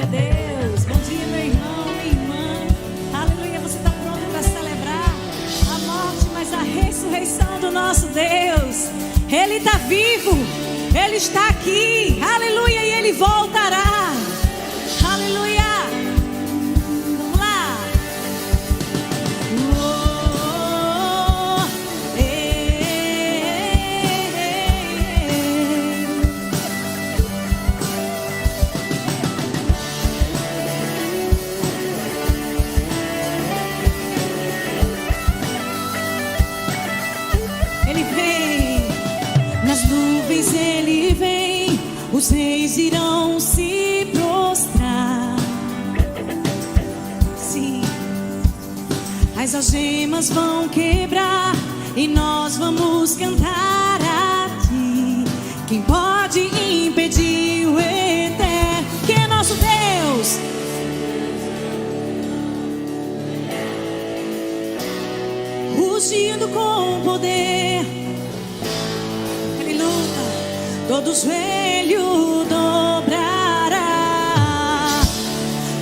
Glória a Deus. Bom dia, meu irmão, minha irmã. Aleluia. Você está pronto para celebrar a morte, mas a ressurreição do nosso Deus? Ele está vivo. Ele está aqui. Aleluia. E Ele voltará. Aleluia. Vamos lá. Ele vem, nas nuvens Ele vem, os reis irão se prostrar. Sim, as algemas vão quebrar e nós vamos cantar a Ti. Quem pode impedir o eterno, que é nosso Deus? Rugindo com poder, Ele luta, todo joelho dobrará.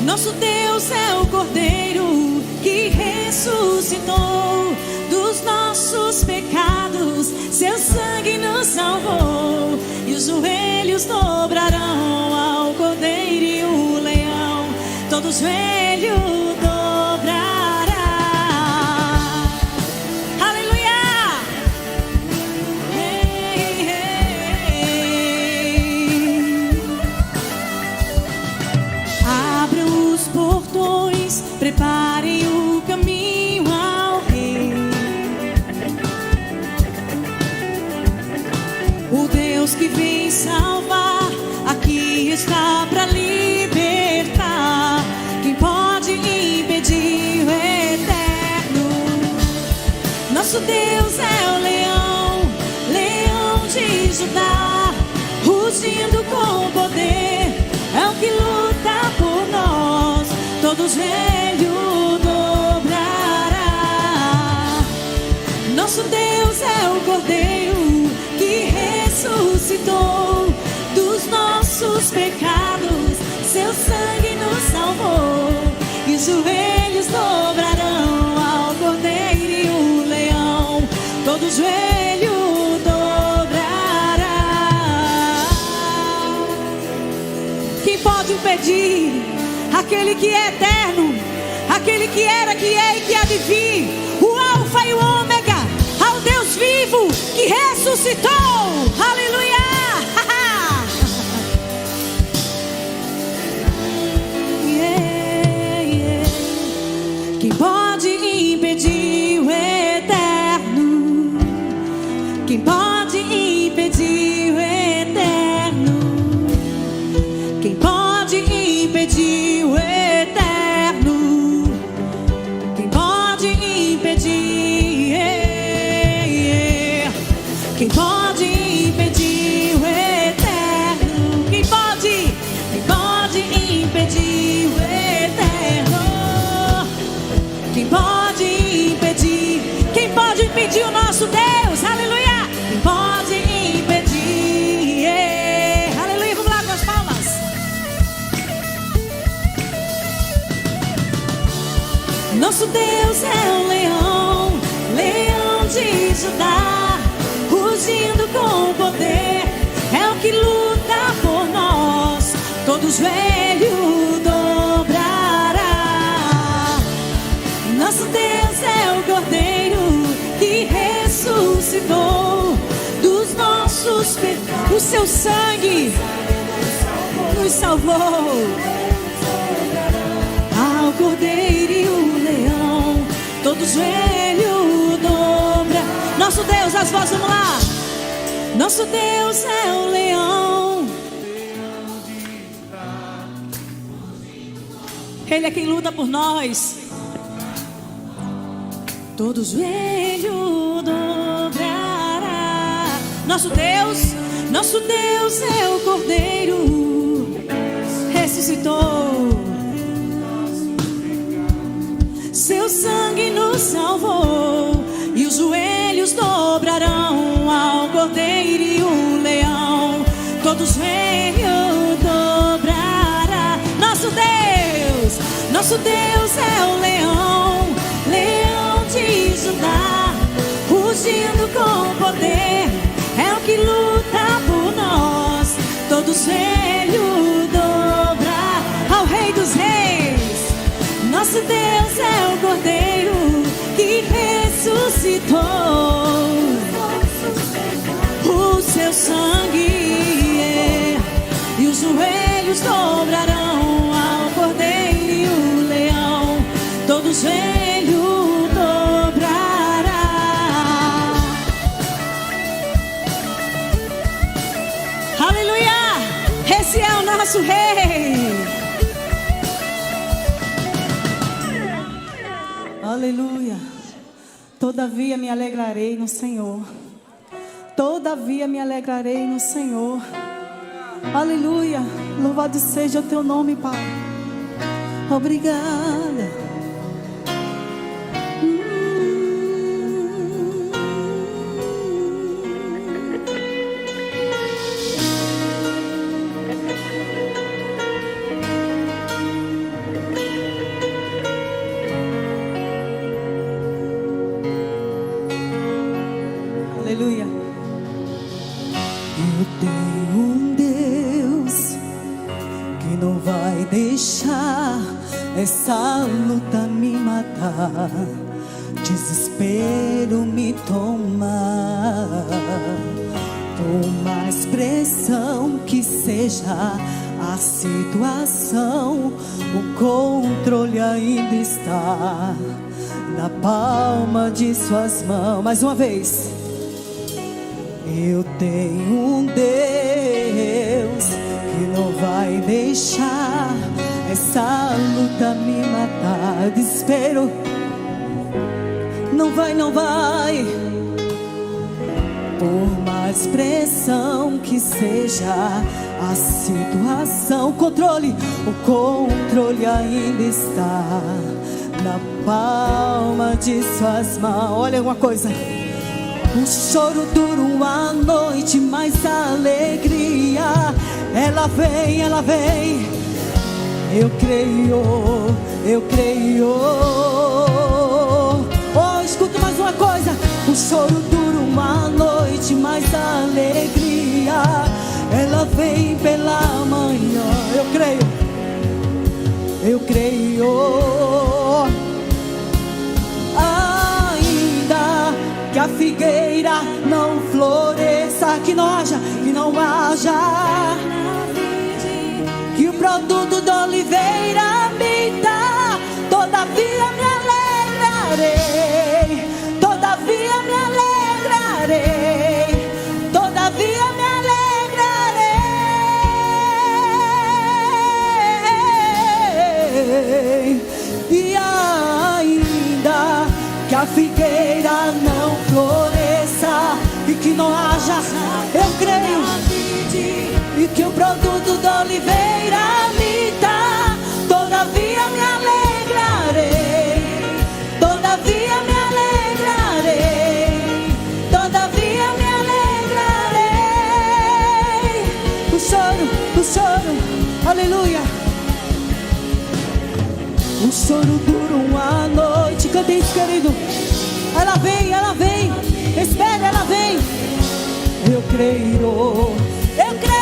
Nosso Deus é o Cordeiro que ressuscitou dos nossos pecados, seu sangue nos salvou. E os joelhos dobrarão ao Cordeiro e o leão, todo joelho dobrará. Aleluia! Ei, ei. Abram os portões, preparem o caminho ao Rei. O Deus que vem salvar, aqui está para libertar. Quem pode impedir o eterno? Nosso Deus é o leão, leão de Judá, rugindo com poder, é o que luta por nós, todo joelho dobrará. Nosso Deus é o Cordeiro que ressuscitou dos nossos pecados, seu sangue nos salvou. E os joelhos dobrarão ao Cordeiro e o leão, todo joelho dobrará. Quem pode impedir? Aquele que é eterno, aquele que era, que é e que há de vir, o Alfa e o Ômega, ao Deus vivo que ressuscitou. Aleluia! Yeah, yeah. Quem pode impedir o eterno? Quem pode impedir o eterno? Quem pode impedir o eterno? Quem pode impedir? Quem pode impedir o eterno? Quem pode? Quem pode impedir o eterno? Quem pode impedir? Quem pode impedir o nosso Deus? Aleluia! Quem pode impedir? Aleluia! Vamos lá com as palmas. Nosso Deus é um leão, leão de Judá, rugindo com poder, é o que luta por nós, todo joelho dobrará. Nosso Deus é o Cordeiro que ressuscitou dos nossos pecados, o seu sangue nos salvou. Ao Cordeiro e o leão, todo joelho dobra. Nosso Deus, as vozes, vamos lá. Nosso Deus é o leão, Ele é quem luta por nós. Todo joelho dobrará. Nosso Deus é o Cordeiro, ressuscitou, seu sangue nos salvou. E os joelhos dobrarão ao Cordeiro e o leão, todo joelho dobrará. Nosso Nosso Deus é o leão, leão de Judá, rugindo com poder, é o que luta por nós. Todo joelho dobra ao Rei dos Reis. Nosso Deus é o Cordeiro que ressuscitou. O seu sangue e os joelhos dobrarão ao Cordeiro e o leão. Todo joelho dobrará. Aleluia! Esse é o nosso Rei. Aleluia. Todavia me alegrarei no Senhor. Todavia me alegrarei no Senhor. Aleluia. Louvado seja o teu nome, Pai. Obrigada. Aleluia. Eu tenho um Deus que não vai deixar essa luta me matar, desespero me tomar. Por mais pressão que seja a situação, o controle ainda está na palma de suas mãos. Mais uma vez. Eu tenho um Deus que não vai deixar essa luta me matar. Desespero não vai, não vai. Por mais pressão que seja a situação, o controle ainda está na palma de suas mãos. Olha uma coisa. O choro dura uma noite, mas a alegria ela vem, ela vem. Eu creio, eu creio. Oh, escuta mais uma coisa. O choro dura uma noite, mas a alegria ela vem pela manhã. Eu creio, eu creio. Ainda que a figueira não floresça, que não haja, que o produto da oliveira minta, todavia me alegrarei, todavia me alegrarei, todavia me alegrarei. E ainda que a figueira não floresça e que não haja, eu creio, e que o produto da oliveira me dá, todavia me alegrarei, todavia me alegrarei, todavia me alegrarei. O choro, aleluia. O choro dura uma noite. Canta isso, querido. Ela vem, espera, ela vem. Eu creio, eu creio.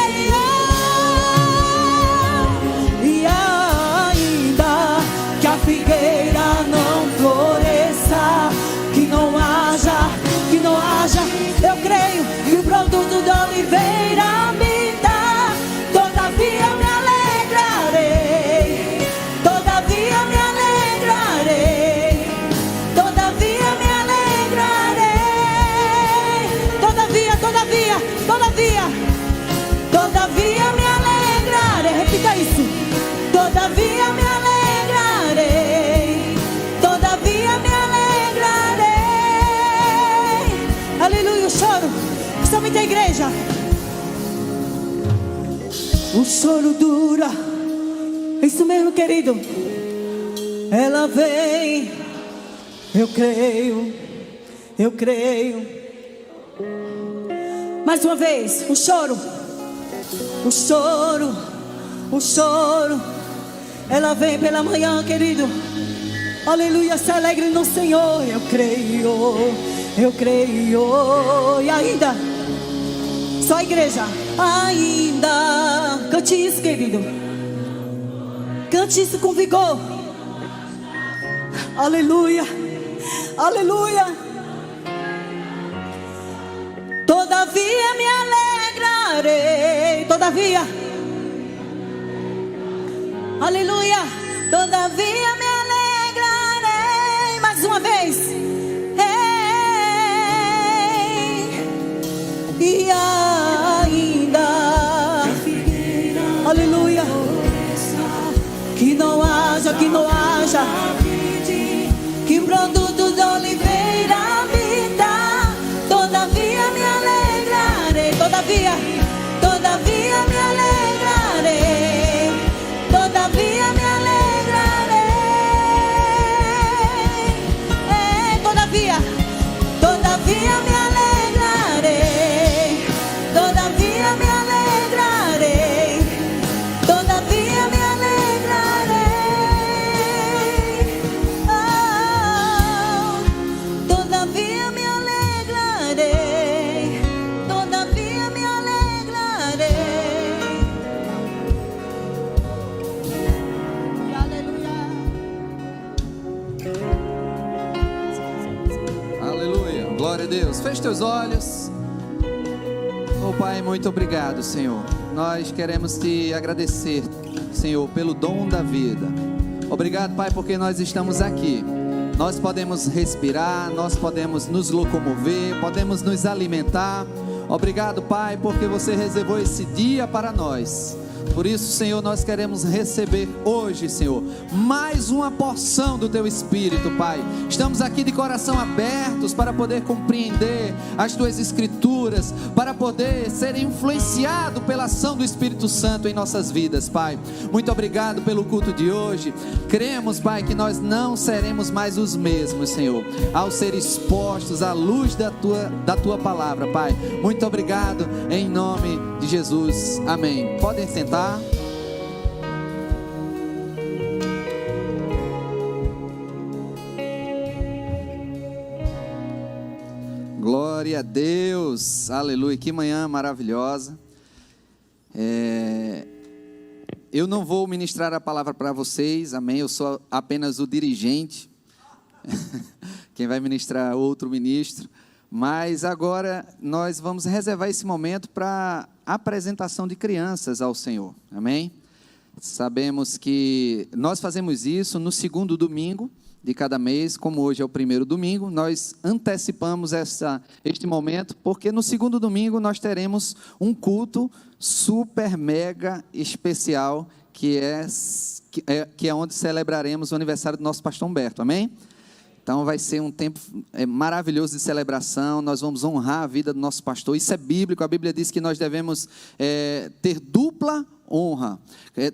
E ainda que a figueira não floresça, que não haja, eu creio que o produto da oliveira me dá, todavia me alegrarei, todavia me alegrarei, todavia me alegrarei, todavia me alegrarei. Repita isso. Todavia me alegrarei, todavia me alegrarei. Aleluia. O choro, somente a igreja. O choro dura. É isso mesmo, querido. Ela vem. Eu creio, eu creio. Mais uma vez, o choro, Ela vem pela manhã, querido. Aleluia, se alegre no Senhor. Eu creio. E ainda, só a igreja. Ainda. Cante isso, querido. Cante isso com vigor. Aleluia. Aleluia. Todavia me alegrarei. Todavia. Aleluia. Todavia me alegrarei. Mais uma vez. E ainda. Aleluia. Que não haja. Que produto de oliveira me dá. Todavia me alegrarei. Todavia me alegrarei. Todavia me alegrarei. Todavia me alegrarei. Todavia me alegrarei. Todavia me alegrarei. Todavia me alegrarei. Todavia me alegrarei. Aleluia, glória a Deus. Feche teus olhos. Oh Pai, muito obrigado, Senhor. Nós queremos te agradecer, Senhor, pelo dom da vida. Obrigado, Pai, porque nós estamos aqui. Nós podemos respirar, nós podemos nos locomover, podemos nos alimentar. Obrigado, Pai, porque você reservou esse dia para nós. Por isso, Senhor, nós queremos receber hoje, Senhor, mais uma porção do Teu Espírito, Pai. Estamos aqui de coração abertos para poder compreender as Tuas Escrituras, para poder ser influenciado pela ação do Espírito Santo em nossas vidas, Pai. Muito obrigado pelo culto de hoje. Cremos, Pai, que nós não seremos mais os mesmos, Senhor, ao ser expostos à luz da Tua palavra, Pai. Muito obrigado, em nome de Jesus. Amém. Podem sentar. Glória a Deus, aleluia, que manhã maravilhosa. Eu não vou ministrar a palavra para vocês, amém, eu sou apenas o dirigente, quem vai ministrar é outro ministro, mas agora nós vamos reservar esse momento para a apresentação de crianças ao Senhor, amém? Sabemos que nós fazemos isso no segundo domingo de cada mês, como hoje é o primeiro domingo, nós antecipamos este momento, porque no segundo domingo nós teremos um culto super mega especial, que é onde celebraremos o aniversário do nosso pastor Humberto, amém? Então vai ser um tempo maravilhoso de celebração, nós vamos honrar a vida do nosso pastor, isso é bíblico, a Bíblia diz que nós devemos ter dupla honra,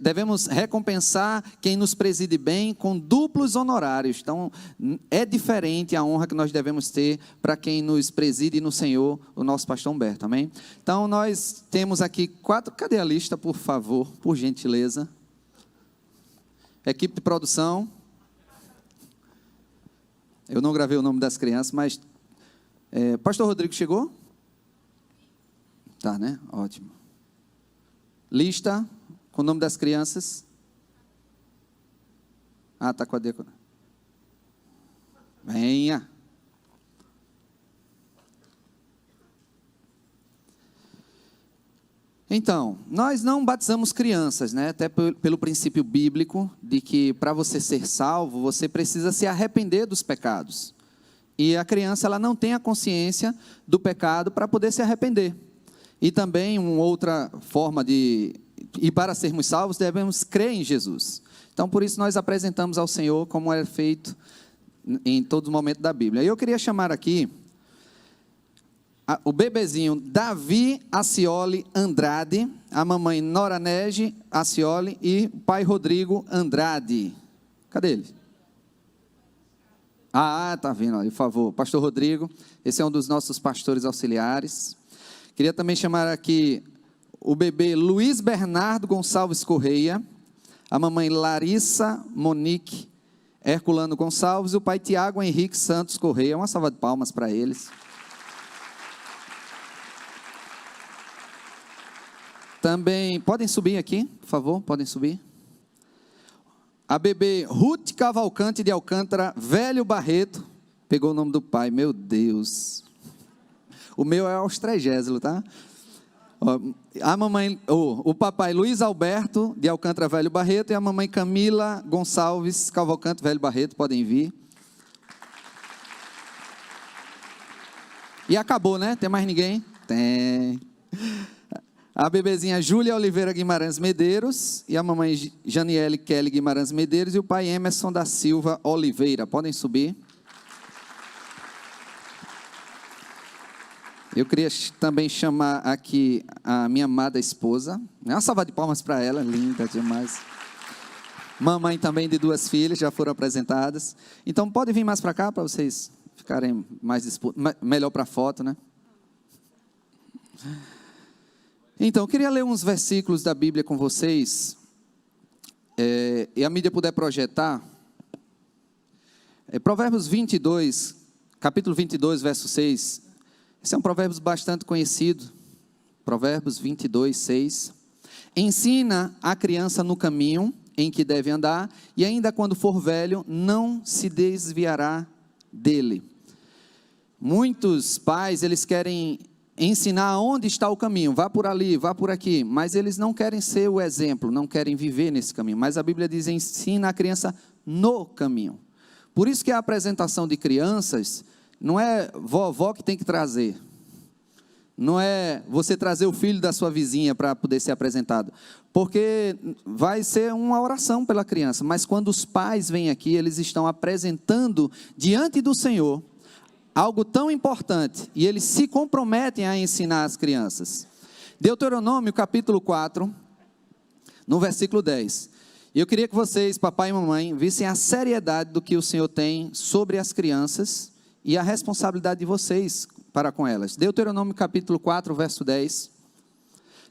devemos recompensar quem nos preside bem com duplos honorários. Então é diferente a honra que nós devemos ter para quem nos preside no Senhor, o nosso pastor Humberto, amém? Então nós temos aqui 4, cadê a lista, por favor, por gentileza? Equipe de produção, eu não gravei o nome das crianças, mas pastor Rodrigo chegou? Tá, né? Ótimo. Lista com o nome das crianças. Tá com a diácono. Venha. Então, nós não batizamos crianças, né? Até pelo princípio bíblico de que para você ser salvo, você precisa se arrepender dos pecados. E a criança, ela não tem a consciência do pecado para poder se arrepender. E também uma outra forma e para sermos salvos, devemos crer em Jesus. Então, por isso nós apresentamos ao Senhor como é feito em todo momento da Bíblia. E eu queria chamar aqui o bebezinho Davi Acioli Andrade, a mamãe Noranege Acioli e o pai Rodrigo Andrade. Cadê ele? Tá vindo ali, por favor. Pastor Rodrigo, esse é um dos nossos pastores auxiliares. Queria também chamar aqui o bebê Luiz Bernardo Gonçalves Correia, a mamãe Larissa Monique Herculano Gonçalves e o pai Tiago Henrique Santos Correia. Uma salva de palmas para eles. Também, podem subir aqui, por favor, podem subir. A bebê Ruth Cavalcante de Alcântara, Velho Barreto, pegou o nome do pai, meu Deus. O meu é Austregésilo, tá? A mamãe, o papai Luiz Alberto de Alcântara, Velho Barreto, e a mamãe Camila Gonçalves Cavalcante, Velho Barreto, podem vir. E acabou, né? Tem mais ninguém? Tem. A bebezinha Júlia Oliveira Guimarães Medeiros e a mamãe Janiele Kelly Guimarães Medeiros e o pai Emerson da Silva Oliveira. Podem subir. Eu queria também chamar aqui a minha amada esposa. Uma salva de palmas para ela, linda demais. Mamãe também de 2 filhas, já foram apresentadas. Então pode vir mais para cá para vocês ficarem melhor para a foto, né? Então, eu queria ler uns versículos da Bíblia com vocês, e a mídia puder projetar. Provérbios 22, capítulo 22, verso 6. Esse é um provérbio bastante conhecido. Provérbios 22, 6. Ensina a criança no caminho em que deve andar, e ainda quando for velho, não se desviará dele. Muitos pais, eles querem ensinar onde está o caminho, vá por ali, vá por aqui, mas eles não querem ser o exemplo, não querem viver nesse caminho, mas a Bíblia diz, ensina a criança no caminho. Por isso que a apresentação de crianças, não é vovó que tem que trazer, não é você trazer o filho da sua vizinha para poder ser apresentado, porque vai ser uma oração pela criança, mas quando os pais vêm aqui, eles estão apresentando diante do Senhor, algo tão importante, e eles se comprometem a ensinar as crianças. Deuteronômio capítulo 4, no versículo 10. E eu queria que vocês, papai e mamãe, vissem a seriedade do que o Senhor tem sobre as crianças e a responsabilidade de vocês para com elas. Deuteronômio capítulo 4, verso 10.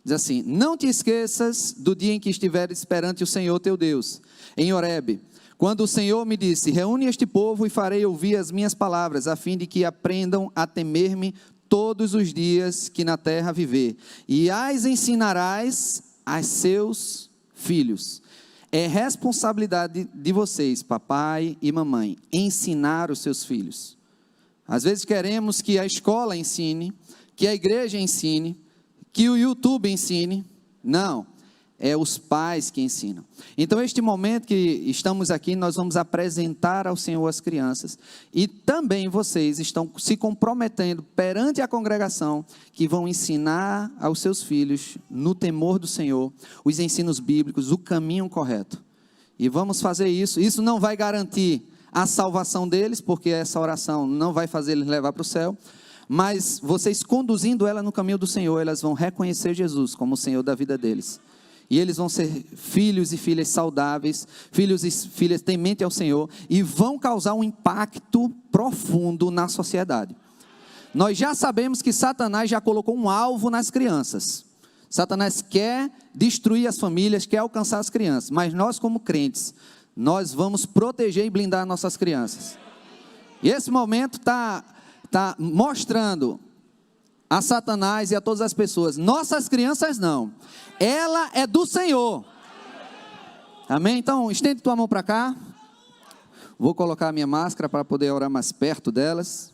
Diz assim: não te esqueças do dia em que estiveres perante o Senhor teu Deus, em Horebe, quando o Senhor me disse, reúne este povo e farei ouvir as minhas palavras, a fim de que aprendam a temer-me todos os dias que na terra viver, e as ensinarás a seus filhos. É responsabilidade de vocês, papai e mamãe, ensinar os seus filhos. Às vezes queremos que a escola ensine, que a igreja ensine, que o YouTube ensine. Não. É os pais que ensinam. Então, este momento que estamos aqui, nós vamos apresentar ao Senhor as crianças. E também vocês estão se comprometendo perante a congregação, que vão ensinar aos seus filhos, no temor do Senhor, os ensinos bíblicos, o caminho correto. E vamos fazer isso. Isso não vai garantir a salvação deles, porque essa oração não vai fazer eles levar para o céu. Mas vocês conduzindo ela no caminho do Senhor, elas vão reconhecer Jesus como o Senhor da vida deles. E eles vão ser filhos e filhas saudáveis, filhos e filhas tementes ao Senhor, e vão causar um impacto profundo na sociedade. Nós já sabemos que Satanás já colocou um alvo nas crianças. Satanás quer destruir as famílias, quer alcançar as crianças, mas nós como crentes, nós vamos proteger e blindar nossas crianças. E esse momento está mostrando a Satanás e a todas as pessoas, nossas crianças não, ela é do Senhor. Amém? Então, estende tua mão para cá. Vou colocar a minha máscara para poder orar mais perto delas.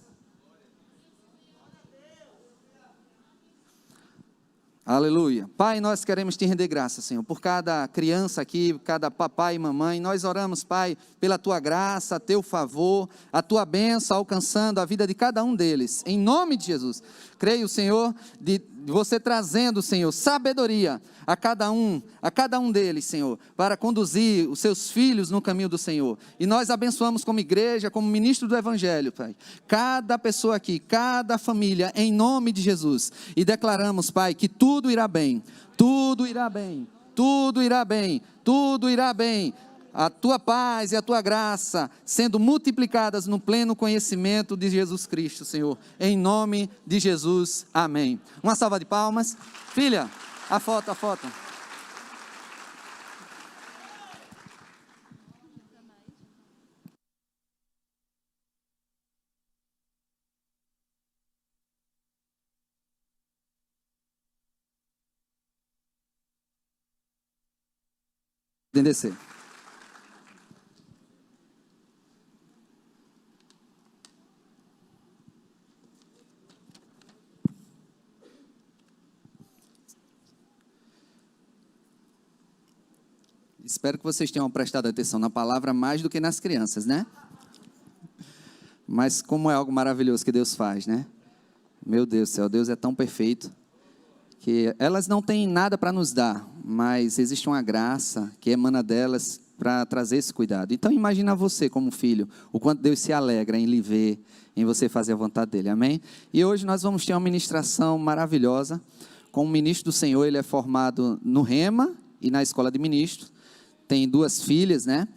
Aleluia. Pai, nós queremos te render graça, Senhor, por cada criança aqui, cada papai e mamãe. Nós oramos, Pai, pela tua graça, teu favor, a tua bênção alcançando a vida de cada um deles. Em nome de Jesus. Creio, Senhor, de você trazendo, Senhor, sabedoria a cada um deles, Senhor, para conduzir os seus filhos no caminho do Senhor. E nós abençoamos como igreja, como ministro do Evangelho, Pai, cada pessoa aqui, cada família, em nome de Jesus. E declaramos, Pai, que tudo irá bem, tudo irá bem, tudo irá bem, tudo irá bem. A tua paz e a tua graça sendo multiplicadas no pleno conhecimento de Jesus Cristo, Senhor. Em nome de Jesus, amém. Uma salva de palmas. Filha, a foto. Podem descer. Espero que vocês tenham prestado atenção na palavra mais do que nas crianças, né? Mas como é algo maravilhoso que Deus faz, né? Meu Deus do céu, Deus é tão perfeito que elas não têm nada para nos dar, mas existe uma graça que emana delas para trazer esse cuidado. Então imagina você como filho, o quanto Deus se alegra em lhe ver, em você fazer a vontade dele, amém? E hoje nós vamos ter uma ministração maravilhosa com o ministro do Senhor. Ele é formado no Rema e na escola de ministros, tem 2 filhas, né?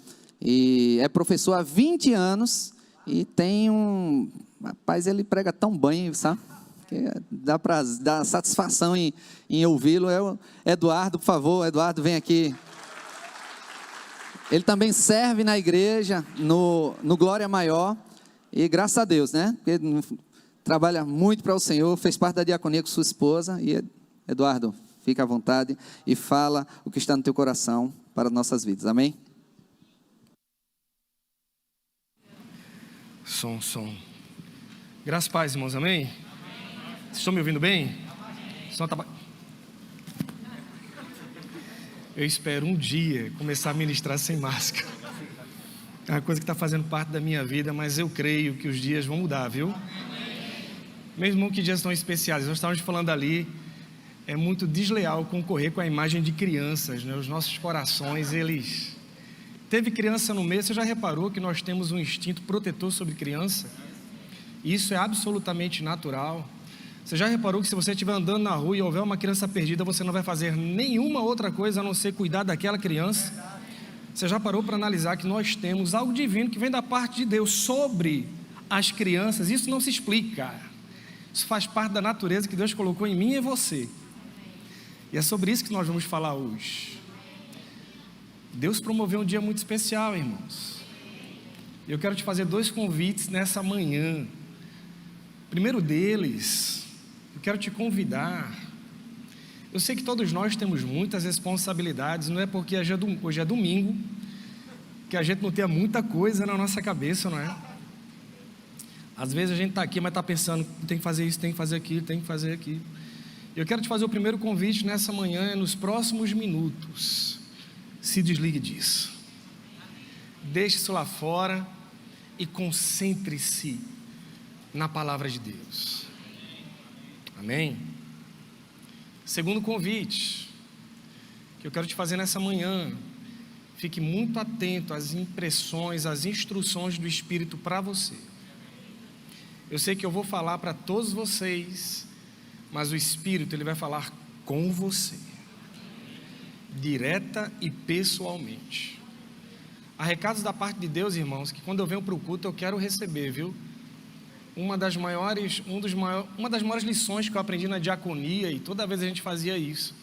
E é professor há 20 anos e tem um... Rapaz, ele prega tão bem, sabe? Que dá para dar satisfação em ouvi-lo. É o Eduardo, por favor. Eduardo, vem aqui. Ele também serve na igreja, no Glória Maior. E graças a Deus, né? Ele trabalha muito para o Senhor, fez parte da diaconia com sua esposa. E Eduardo, fica à vontade e fala o que está no teu coração para nossas vidas. Amém? Som. Graças a paz, irmãos, amém? Vocês estão me ouvindo bem? Som tá... Eu espero um dia começar a ministrar sem máscara. É uma coisa que está fazendo parte da minha vida, mas eu creio que os dias vão mudar, viu? Mesmo que dias tão especiais, nós estávamos falando ali, é muito desleal concorrer com a imagem de crianças, né? Os nossos corações, eles... Teve criança no meio, você já reparou que nós temos um instinto protetor sobre criança? Isso é absolutamente natural. Você já reparou que se você estiver andando na rua e houver uma criança perdida, você não vai fazer nenhuma outra coisa a não ser cuidar daquela criança? Você já parou para analisar que nós temos algo divino que vem da parte de Deus sobre as crianças? Isso não se explica. Isso faz parte da natureza que Deus colocou em mim e em você. E é sobre isso que nós vamos falar hoje. Deus promoveu um dia muito especial, irmãos. Eu quero te fazer 2 convites nessa manhã. O primeiro deles, eu quero te convidar. Eu sei que todos nós temos muitas responsabilidades, não é porque hoje é domingo, que a gente não tenha muita coisa na nossa cabeça, não é? Às vezes a gente está aqui, mas está pensando, tem que fazer isso, tem que fazer aquilo, tem que fazer aquilo. Eu quero te fazer o primeiro convite nessa manhã, nos próximos minutos. Se desligue disso. Deixe isso lá fora e concentre-se na palavra de Deus. Amém? Segundo convite que eu quero te fazer nessa manhã, fique muito atento às impressões, às instruções do Espírito para você. Eu sei que eu vou falar para todos vocês, mas o Espírito, ele vai falar com você, direta e pessoalmente. Há recados da parte de Deus, irmãos, que quando eu venho para o culto eu quero receber, viu? Uma das maiores lições que eu aprendi na diaconia, e toda vez a gente fazia isso,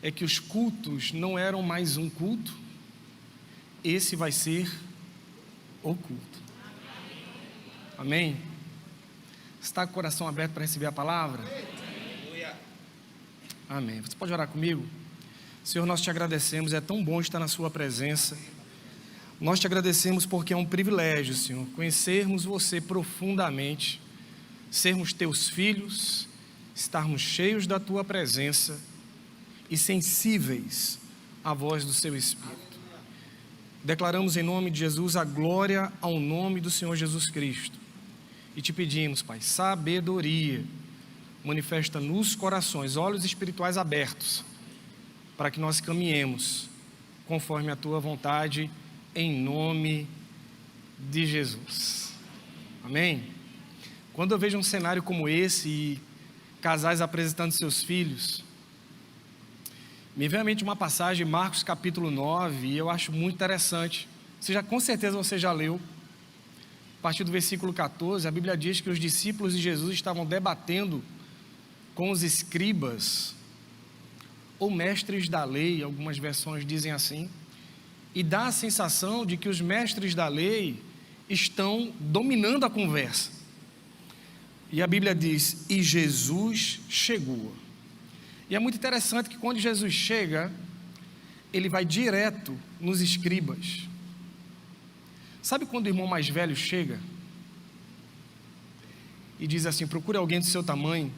é que os cultos não eram mais um culto, esse vai ser o culto. Amém? Você está com o coração aberto para receber a palavra? Amém. Você pode orar comigo? Senhor, nós te agradecemos, é tão bom estar na sua presença. Nós te agradecemos porque é um privilégio, Senhor, conhecermos você profundamente, sermos teus filhos, estarmos cheios da tua presença e sensíveis à voz do seu Espírito. Declaramos em nome de Jesus a glória ao nome do Senhor Jesus Cristo e te pedimos, Pai, sabedoria, manifesta nos corações, olhos espirituais abertos, para que nós caminhemos conforme a tua vontade, em nome de Jesus. Amém? Quando eu vejo um cenário como esse e casais apresentando seus filhos, me vem à mente uma passagem, Marcos capítulo 9, e eu acho muito interessante. Com certeza você já leu. A partir do versículo 14, a Bíblia diz que os discípulos de Jesus estavam debatendo com os escribas, ou mestres da lei, algumas versões dizem assim, e dá a sensação de que os mestres da lei estão dominando a conversa. E a Bíblia diz, e Jesus chegou. E é muito interessante que quando Jesus chega, ele vai direto nos escribas. Sabe quando o irmão mais velho chega e diz assim: procure alguém do seu tamanho?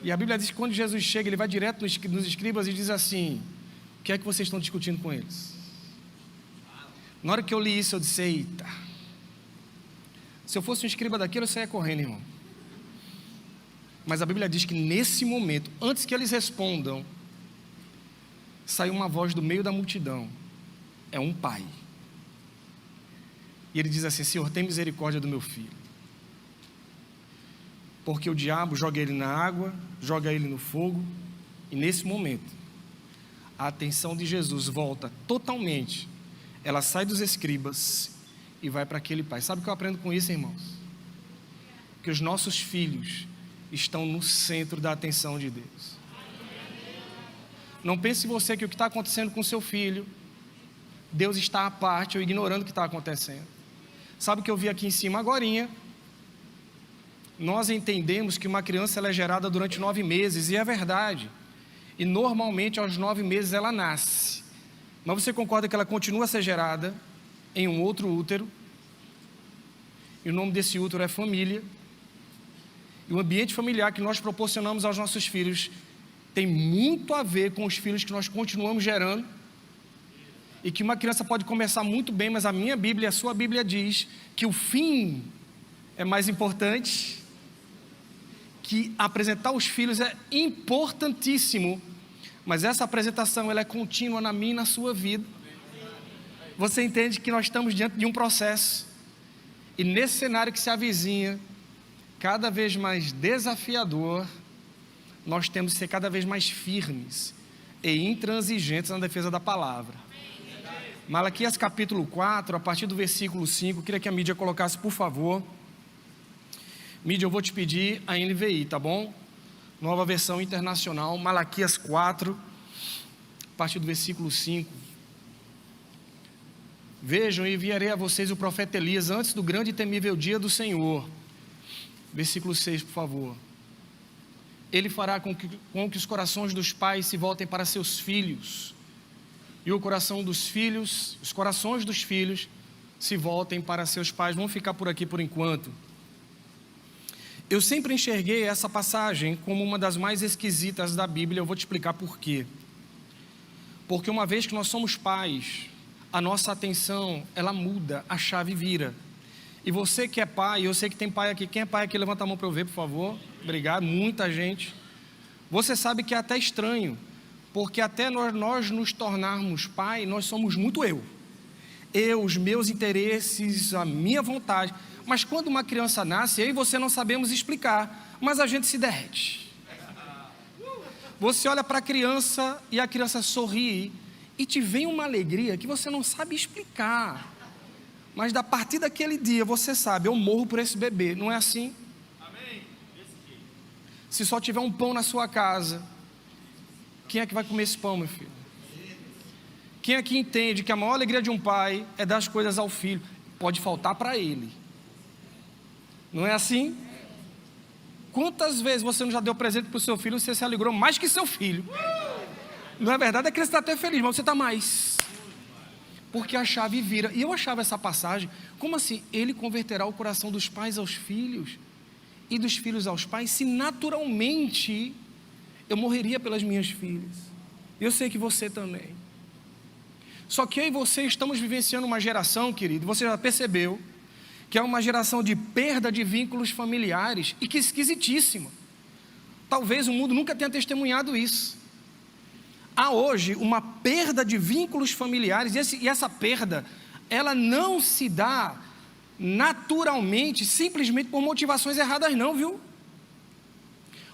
E a Bíblia diz que quando Jesus chega, ele vai direto nos escribas e diz assim: o que é que vocês estão discutindo com eles? Na hora que eu li isso, eu disse: eita, se eu fosse um escriba daquilo, eu saia correndo, irmão. Mas a Bíblia diz que nesse momento, antes que eles respondam, saiu uma voz do meio da multidão. É um pai. E ele diz assim: Senhor, tem misericórdia do meu filho, porque o diabo joga ele na água, joga ele no fogo. E nesse momento, a atenção de Jesus volta totalmente. Ela sai dos escribas e vai para aquele pai. Sabe o que eu aprendo com isso, irmãos? Que os nossos filhos estão no centro da atenção de Deus. Não pense você que o que está acontecendo com seu filho, Deus está à parte ou ignorando o que está acontecendo. Sabe o que eu vi aqui em cima agorinha? Nós entendemos que uma criança ela é gerada durante 9 meses, e é verdade. E normalmente aos 9 meses ela nasce. Mas você concorda que ela continua a ser gerada em um outro útero? E o nome desse útero é família. E o ambiente familiar que nós proporcionamos aos nossos filhos tem muito a ver com os filhos que nós continuamos gerando. E que uma criança pode começar muito bem, mas a minha Bíblia, a sua Bíblia diz que o fim é mais importante, que apresentar os filhos é importantíssimo, mas essa apresentação ela é contínua na minha e na sua vida. Você entende que nós estamos diante de um processo, e nesse cenário que se avizinha, cada vez mais desafiador, nós temos que ser cada vez mais firmes e intransigentes na defesa da palavra. Malaquias capítulo 4, a partir do versículo 5, eu queria que a mídia colocasse, por favor. Mídia, eu vou te pedir a NVI, tá bom? Nova versão internacional, Malaquias 4, a partir do versículo 5. Vejam, eu enviarei a vocês o profeta Elias antes do grande e temível dia do Senhor. Versículo 6, por favor. Ele fará com que os corações dos pais se voltem para seus filhos, e o coração dos filhos, os corações dos filhos se voltem para seus pais. Vamos ficar por aqui por enquanto. Eu sempre enxerguei essa passagem como uma das mais esquisitas da Bíblia. Eu vou te explicar por quê. Porque uma vez que nós somos pais, a nossa atenção, ela muda, a chave vira. E você que é pai, eu sei que tem pai aqui. Quem é pai aqui, levanta a mão para eu ver, por favor. Obrigado, muita gente. Você sabe que é até estranho, porque até nós nos tornarmos pai, nós somos muito eu, os meus interesses, a minha vontade. Mas quando uma criança nasce, eu e você não sabemos explicar, mas a gente se derrete. Você olha para a criança e a criança sorri e te vem uma alegria que você não sabe explicar. Mas a partir daquele dia você sabe, eu morro por esse bebê, não é assim? Amém. Se só tiver um pão na sua casa, quem é que vai comer esse pão, meu filho? Quem aqui entende que a maior alegria de um pai é dar as coisas ao filho? Pode faltar para ele. Não é assim? Quantas vezes você não já deu presente para o seu filho e você se alegrou mais que seu filho? Não é verdade? É que ele está até feliz, mas você está mais. Porque a chave vira. E eu achava essa passagem, como assim? Ele converterá o coração dos pais aos filhos e dos filhos aos pais, se naturalmente eu morreria pelas minhas filhas. Eu sei que você também. Só que eu e você estamos vivenciando uma geração, querido, você já percebeu, que é uma geração de perda de vínculos familiares, e que esquisitíssima. Talvez o mundo nunca tenha testemunhado isso. Há hoje uma perda de vínculos familiares, e essa perda, ela não se dá naturalmente, simplesmente por motivações erradas não, viu?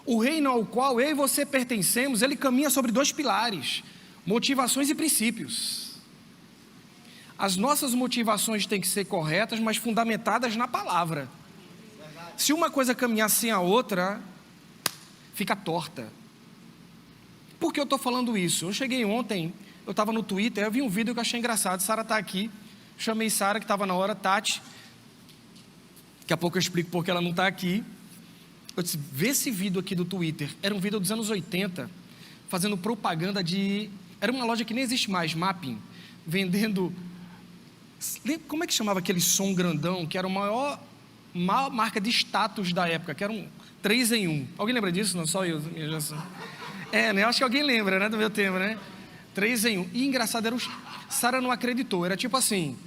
O reino ao qual eu e você pertencemos, ele caminha sobre 2 pilares: motivações e princípios. As nossas motivações têm que ser corretas, mas fundamentadas na palavra. Se uma coisa caminhar sem a outra, fica torta. Por que eu estou falando isso? Eu cheguei ontem, eu estava no Twitter, eu vi um vídeo que eu achei engraçado. Sara está aqui, chamei Sara, que estava na hora, Tati. Daqui a pouco eu explico porque ela não está aqui. Eu disse, vê esse vídeo aqui do Twitter. Era um vídeo dos anos 80, fazendo propaganda de Era uma loja que nem existe mais, Mapping, vendendo... Como é que chamava aquele som grandão, que era a maior marca de status da época, que era um 3 em 1. Alguém lembra disso? Não, só eu, minha geração. Né? Acho que alguém lembra, né, do meu tempo, né? 3 em 1. E engraçado, era Sara não acreditou, era tipo assim,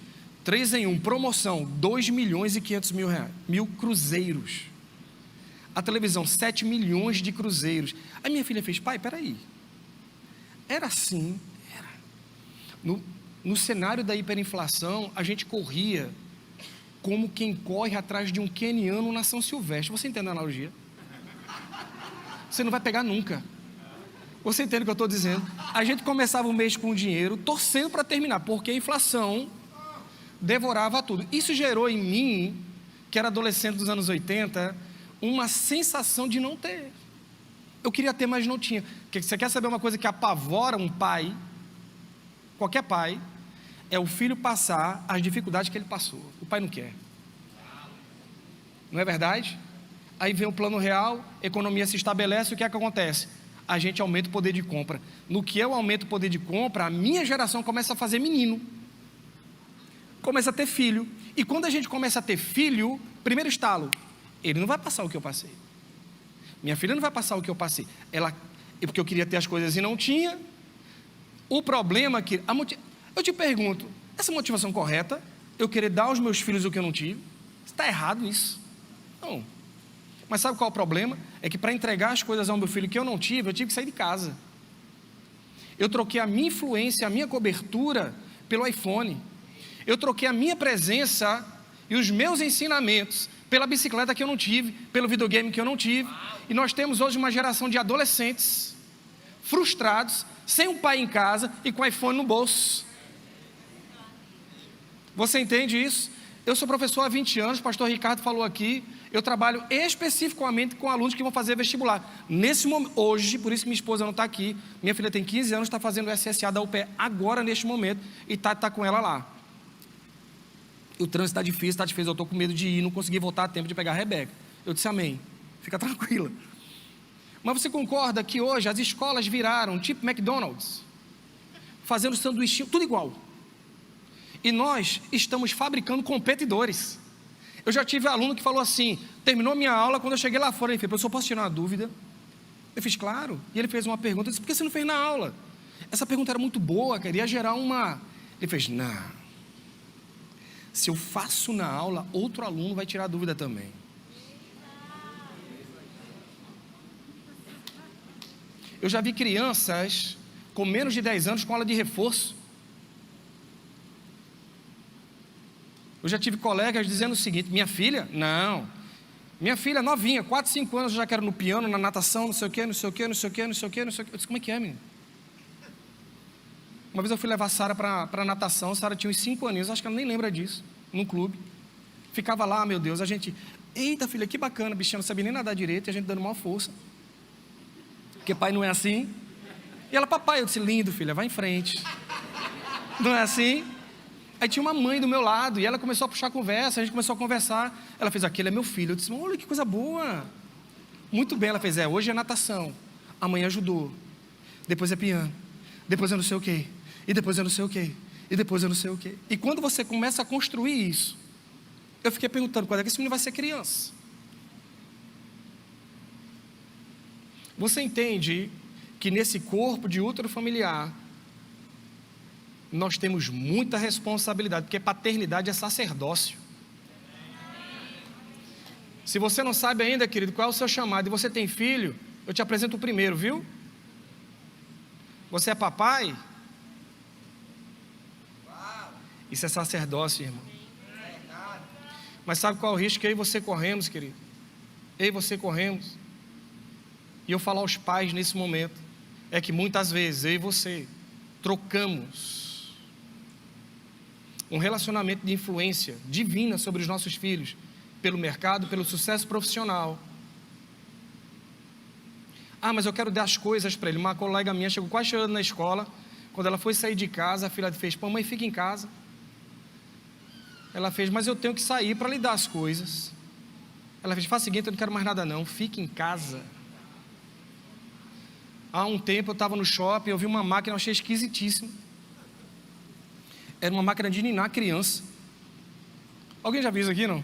3 em 1, promoção, 2.500.000 mil cruzeiros. A televisão, 7 milhões de cruzeiros. Aí minha filha fez, pai, peraí. Era assim, era. No cenário da hiperinflação, a gente corria como quem corre atrás de um queniano na São Silvestre. Você entende a analogia? Você não vai pegar nunca. Você entende o que eu estou dizendo? A gente começava o mês com dinheiro, torcendo para terminar, porque a inflação devorava tudo. Isso gerou em mim, que era adolescente dos anos 80, uma sensação de não ter. Eu queria ter, mas não tinha. Você quer saber uma coisa que apavora um pai? Qualquer pai, é o filho passar as dificuldades que ele passou. O pai não quer. Não é verdade? Aí vem o plano real, economia se estabelece, o que é que acontece? A gente aumenta o poder de compra. No que eu aumento o poder de compra, a minha geração começa a fazer menino. Começa a ter filho. E quando a gente começa a ter filho, primeiro estalo, ele não vai passar o que eu passei. Minha filha não vai passar o que eu passei. Porque eu queria ter as coisas e não tinha. O problema é que... Eu te pergunto, essa motivação correta? Eu querer dar aos meus filhos o que eu não tive? Está errado isso? Não. Mas sabe qual é o problema? É que para entregar as coisas ao meu filho que eu não tive, eu tive que sair de casa. Eu troquei a minha influência, a minha cobertura pelo iPhone. Eu troquei a minha presença e os meus ensinamentos pela bicicleta que eu não tive, pelo videogame que eu não tive. E nós temos hoje uma geração de adolescentes frustrados, sem um pai em casa e com iPhone no bolso. Você entende isso? Eu sou professor há 20 anos, o pastor Ricardo falou aqui, eu trabalho especificamente com alunos que vão fazer vestibular. Nesse momento, hoje, por isso que minha esposa não está aqui, minha filha tem 15 anos, está fazendo o SSA da UPE agora, neste momento, e está com ela lá. O trânsito está difícil, eu estou com medo de ir, não consegui voltar a tempo de pegar a Rebeca. Eu disse amém, fica tranquila. Mas você concorda que hoje as escolas viraram tipo McDonald's, fazendo sanduíche, tudo igual. E nós estamos fabricando competidores. Eu já tive aluno que falou assim, terminou minha aula, quando eu cheguei lá fora, ele fez, professor, posso tirar uma dúvida? Eu fiz, claro. E ele fez uma pergunta, eu disse, por que você não fez na aula? Essa pergunta era muito boa, queria gerar uma... Ele fez, não. Se eu faço na aula, outro aluno vai tirar a dúvida também. Eu já vi crianças com menos de 10 anos com aula de reforço. Eu já tive colegas dizendo o seguinte, minha filha, não. Minha filha novinha, 4, 5 anos, eu já quero no piano, na natação, não sei o quê, não sei o quê, não sei o quê, não sei o quê, não sei o quê. Eu disse, como é que é, menino? Uma vez eu fui levar a Sara para natação, a Sara tinha uns 5 aninhos, acho que ela nem lembra disso, num clube. Ficava lá, meu Deus, a gente, eita filha, que bacana, bichinha, não sabia nem nadar direito, e a gente dando maior força. Porque pai não é assim. E ela, papai, eu disse, lindo filha, vai em frente. Não é assim? Aí tinha uma mãe do meu lado, e ela começou a puxar a conversa, a gente começou a conversar. Ela fez, aquele é meu filho. Eu disse, olha que coisa boa. Muito bem, ela fez, hoje é natação, amanhã é judô, depois é piano, depois é não sei o quê, e depois é não sei o quê, e depois é não sei o quê. E quando você começa a construir isso, eu fiquei perguntando, quando é que esse menino vai ser criança? Você entende que nesse corpo de útero familiar, nós temos muita responsabilidade, porque paternidade é sacerdócio. Se você não sabe ainda, querido, qual é o seu chamado, e você tem filho, eu te apresento o primeiro, viu? Você é papai? Isso é sacerdócio, irmão. Mas sabe qual é o risco que eu e você corremos, querido? Eu e você corremos. E eu falo aos pais nesse momento, é que muitas vezes eu e você trocamos um relacionamento de influência divina sobre os nossos filhos, pelo mercado, pelo sucesso profissional. Mas eu quero dar as coisas para ele. Uma colega minha chegou quase chorando na escola, quando ela foi sair de casa, a filha fez, mãe, fica em casa. Ela fez, mas eu tenho que sair para lhe dar as coisas. Ela fez, faz o seguinte, eu não quero mais nada não, fique em casa. há um tempo eu estava no shopping, eu vi uma máquina, eu achei esquisitíssima. Era uma máquina de ninar criança. Alguém já viu isso aqui, não?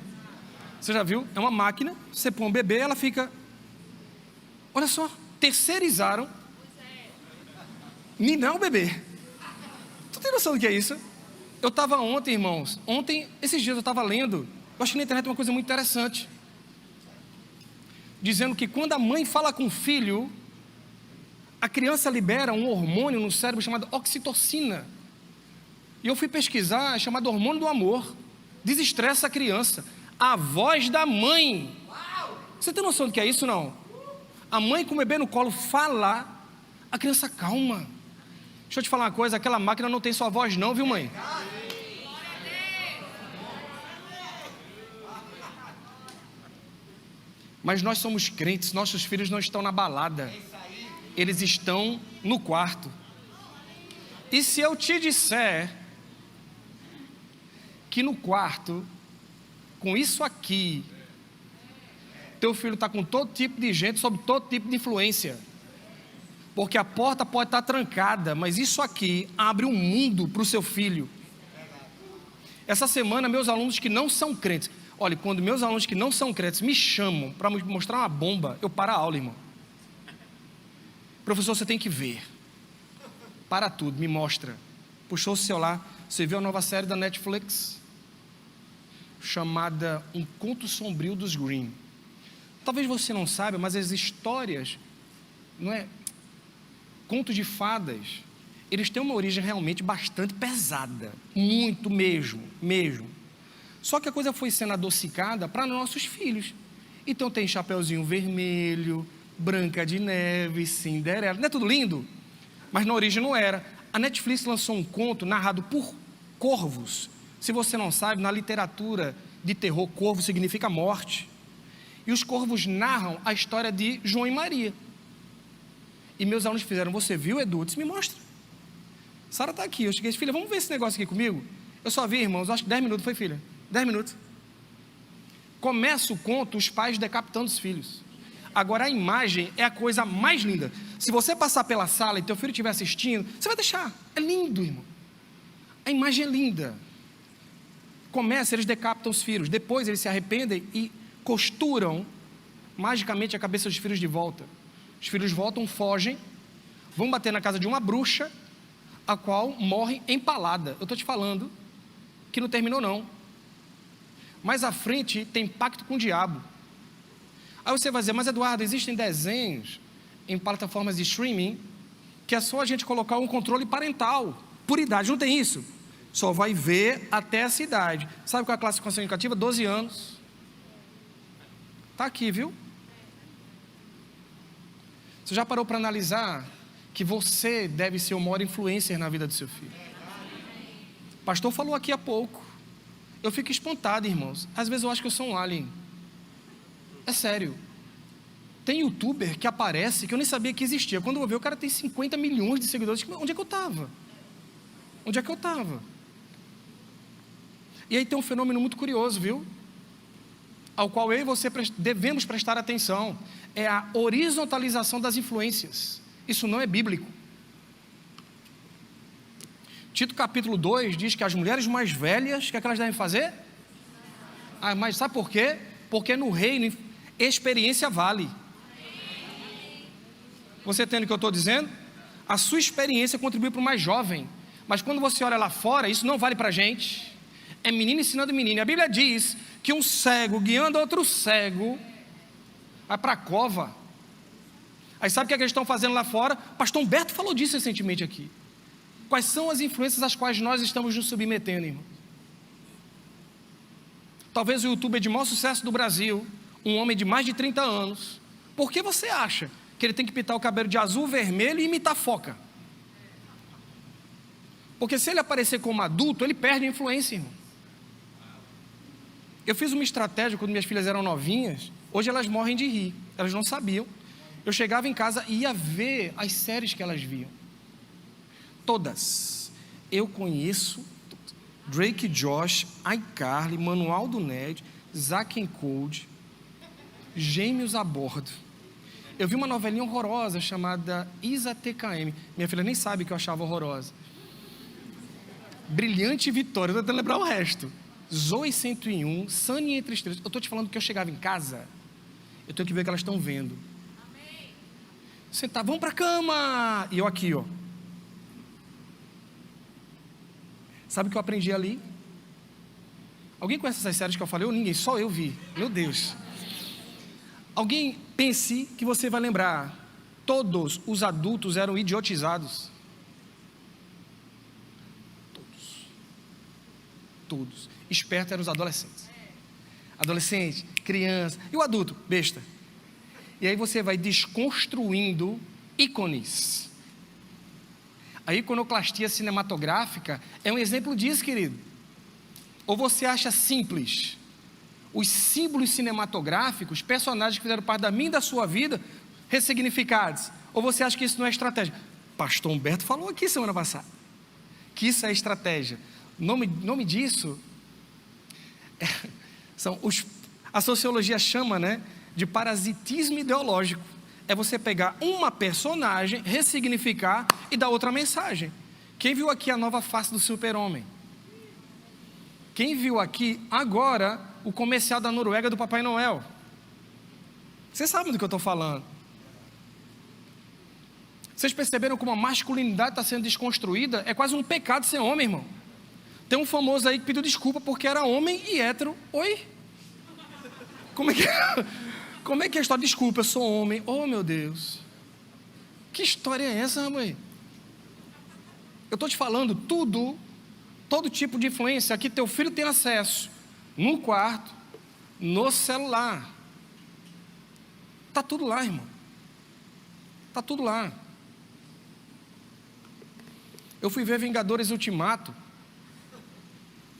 Você já viu? É uma máquina, você põe um bebê, ela fica... Olha só, terceirizaram ninar o bebê. Tu tem noção do que é isso? Eu estava ontem, irmãos, esses dias eu estava lendo, eu achei na internet uma coisa muito interessante, dizendo que quando a mãe fala com o filho, a criança libera um hormônio no cérebro chamado oxitocina. E eu fui pesquisar, é chamado hormônio do amor. Desestressa a criança. A voz da mãe. Você tem noção do que é isso, não? A mãe com o bebê no colo fala, a criança calma. Deixa eu te falar uma coisa, aquela máquina não tem sua voz não, viu, mãe? Mas nós somos crentes, nossos filhos não estão na balada. Eles estão no quarto. E se eu te disser que no quarto, com isso aqui, teu filho está com todo tipo de gente, sob todo tipo de influência, porque a porta pode estar trancada, mas isso aqui abre um mundo para o seu filho. Essa semana, meus alunos que não são crentes, olha, quando meus alunos que não são crentes me chamam para me mostrar uma bomba, eu paro a aula, irmão. Professor, você tem que ver. Para tudo, me mostra. Puxou o celular, você viu a nova série da Netflix? Chamada Um Conto Sombrio dos Grimm. Talvez você não saiba, mas as histórias, não é? Contos de fadas, eles têm uma origem realmente bastante pesada. Muito mesmo. Só que a coisa foi sendo adocicada para nossos filhos. Então tem Chapeuzinho Vermelho, Branca de Neve, Cinderela. Não é tudo lindo? Mas na origem não era. A Netflix lançou um conto narrado por corvos. Se você não sabe, na literatura de terror, corvo significa morte. E os corvos narram a história de João e Maria. E meus alunos fizeram, você viu, Edu? Eu disse, me mostra. Sara está aqui. Eu cheguei e disse, filha, vamos ver esse negócio aqui comigo? Eu só vi, irmãos, acho que 10 minutos, foi, filha? 10 minutos. Começa o conto, os pais decapitando os filhos. Agora a imagem é a coisa mais linda. Se você passar pela sala e teu filho estiver assistindo, você vai deixar. É lindo, irmão. A imagem é linda. Começa, eles decapitam os filhos. Depois eles se arrependem e costuram magicamente a cabeça dos filhos de volta. Os filhos voltam, fogem, vão bater na casa de uma bruxa, a qual morre empalada. Eu estou te falando que não terminou não. Mais à frente tem pacto com o diabo. Aí você vai dizer, mas Eduardo, existem desenhos em plataformas de streaming que é só a gente colocar um controle parental, por idade, não tem isso? Só vai ver até essa idade. Sabe qual é a classificação indicativa? 12 anos. Está aqui, viu? Você já parou para analisar que você deve ser o maior influencer na vida do seu filho? O pastor falou aqui há pouco. Eu fico espantado, irmãos. Às vezes eu acho que eu sou um alien. É sério. Tem youtuber que aparece que eu nem sabia que existia. Quando eu vi, o cara tem 50 milhões de seguidores. Onde é que eu estava? Onde é que eu estava? E aí tem um fenômeno muito curioso, viu? Ao qual eu e você devemos prestar atenção. É a horizontalização das influências. Isso não é bíblico. Tito capítulo 2 diz que as mulheres mais velhas, o que é que elas devem fazer? Ah, mas sabe por quê? Porque no reino, experiência vale. Você entende o que eu estou dizendo? A sua experiência contribui para o mais jovem. Mas quando você olha lá fora, isso não vale para a gente. É menino ensinando menino. A Bíblia diz que um cego guiando outro cego vai para a cova. Aí sabe o que é que eles estão fazendo lá fora? Pastor Humberto falou disso recentemente aqui. Quais são as influências às quais nós estamos nos submetendo, irmão? Talvez o youtuber de maior sucesso do Brasil, um homem de mais de 30 anos, por que você acha que ele tem que pintar o cabelo de azul, vermelho e imitar foca? Porque se ele aparecer como adulto, ele perde a influência, irmão. Eu fiz uma estratégia quando minhas filhas eram novinhas. Hoje elas morrem de rir, elas não sabiam. Eu chegava em casa e ia ver as séries que elas viam. Todas. Eu conheço Drake e Josh, iCarly, Manual do Ned, Zack and Cody, Gêmeos a Bordo. Eu vi uma novelinha horrorosa chamada Isa TKM. Minha filha nem sabe que eu achava horrorosa. Brilhante Vitória, eu tô tentando lembrar o resto. Zoe 101, Sunny Entre Estrelas. Eu estou te falando que eu chegava em casa, eu tenho que ver o que elas estão vendo. Sentar, vamos para a cama. E eu aqui, ó. Sabe o que eu aprendi ali? Alguém conhece essas séries que eu falei? Ou ninguém, só eu vi. Meu Deus. Alguém pense que você vai lembrar. Todos os adultos eram idiotizados. Todos. Espertos eram os adolescentes. Adolescente, criança. E o adulto? Besta. E aí você vai desconstruindo ícones. A iconoclastia cinematográfica é um exemplo disso, querido. Ou você acha simples os símbolos cinematográficos, personagens que fizeram parte da minha e da sua vida, ressignificados? Ou você acha que isso não é estratégia? Pastor Humberto falou aqui semana passada que isso é estratégia. Nome disso a sociologia chama, né, de parasitismo ideológico. É você pegar uma personagem, ressignificar e dar outra mensagem. Quem viu aqui a nova face do Super-Homem? Quem viu aqui agora o comercial da Noruega do Papai Noel? Vocês sabem do que eu estou falando. Vocês perceberam como a masculinidade está sendo desconstruída? É quase um pecado ser homem, irmão. Tem um famoso aí que pediu desculpa porque era homem e hétero. Oi? Como é que é a história? Desculpa, eu sou homem. Oh, meu Deus. Que história é essa, mãe? Eu estou te falando todo tipo de influência que teu filho tem acesso. No quarto, no celular. Está tudo lá, irmão. Está tudo lá. Eu fui ver Vingadores Ultimato.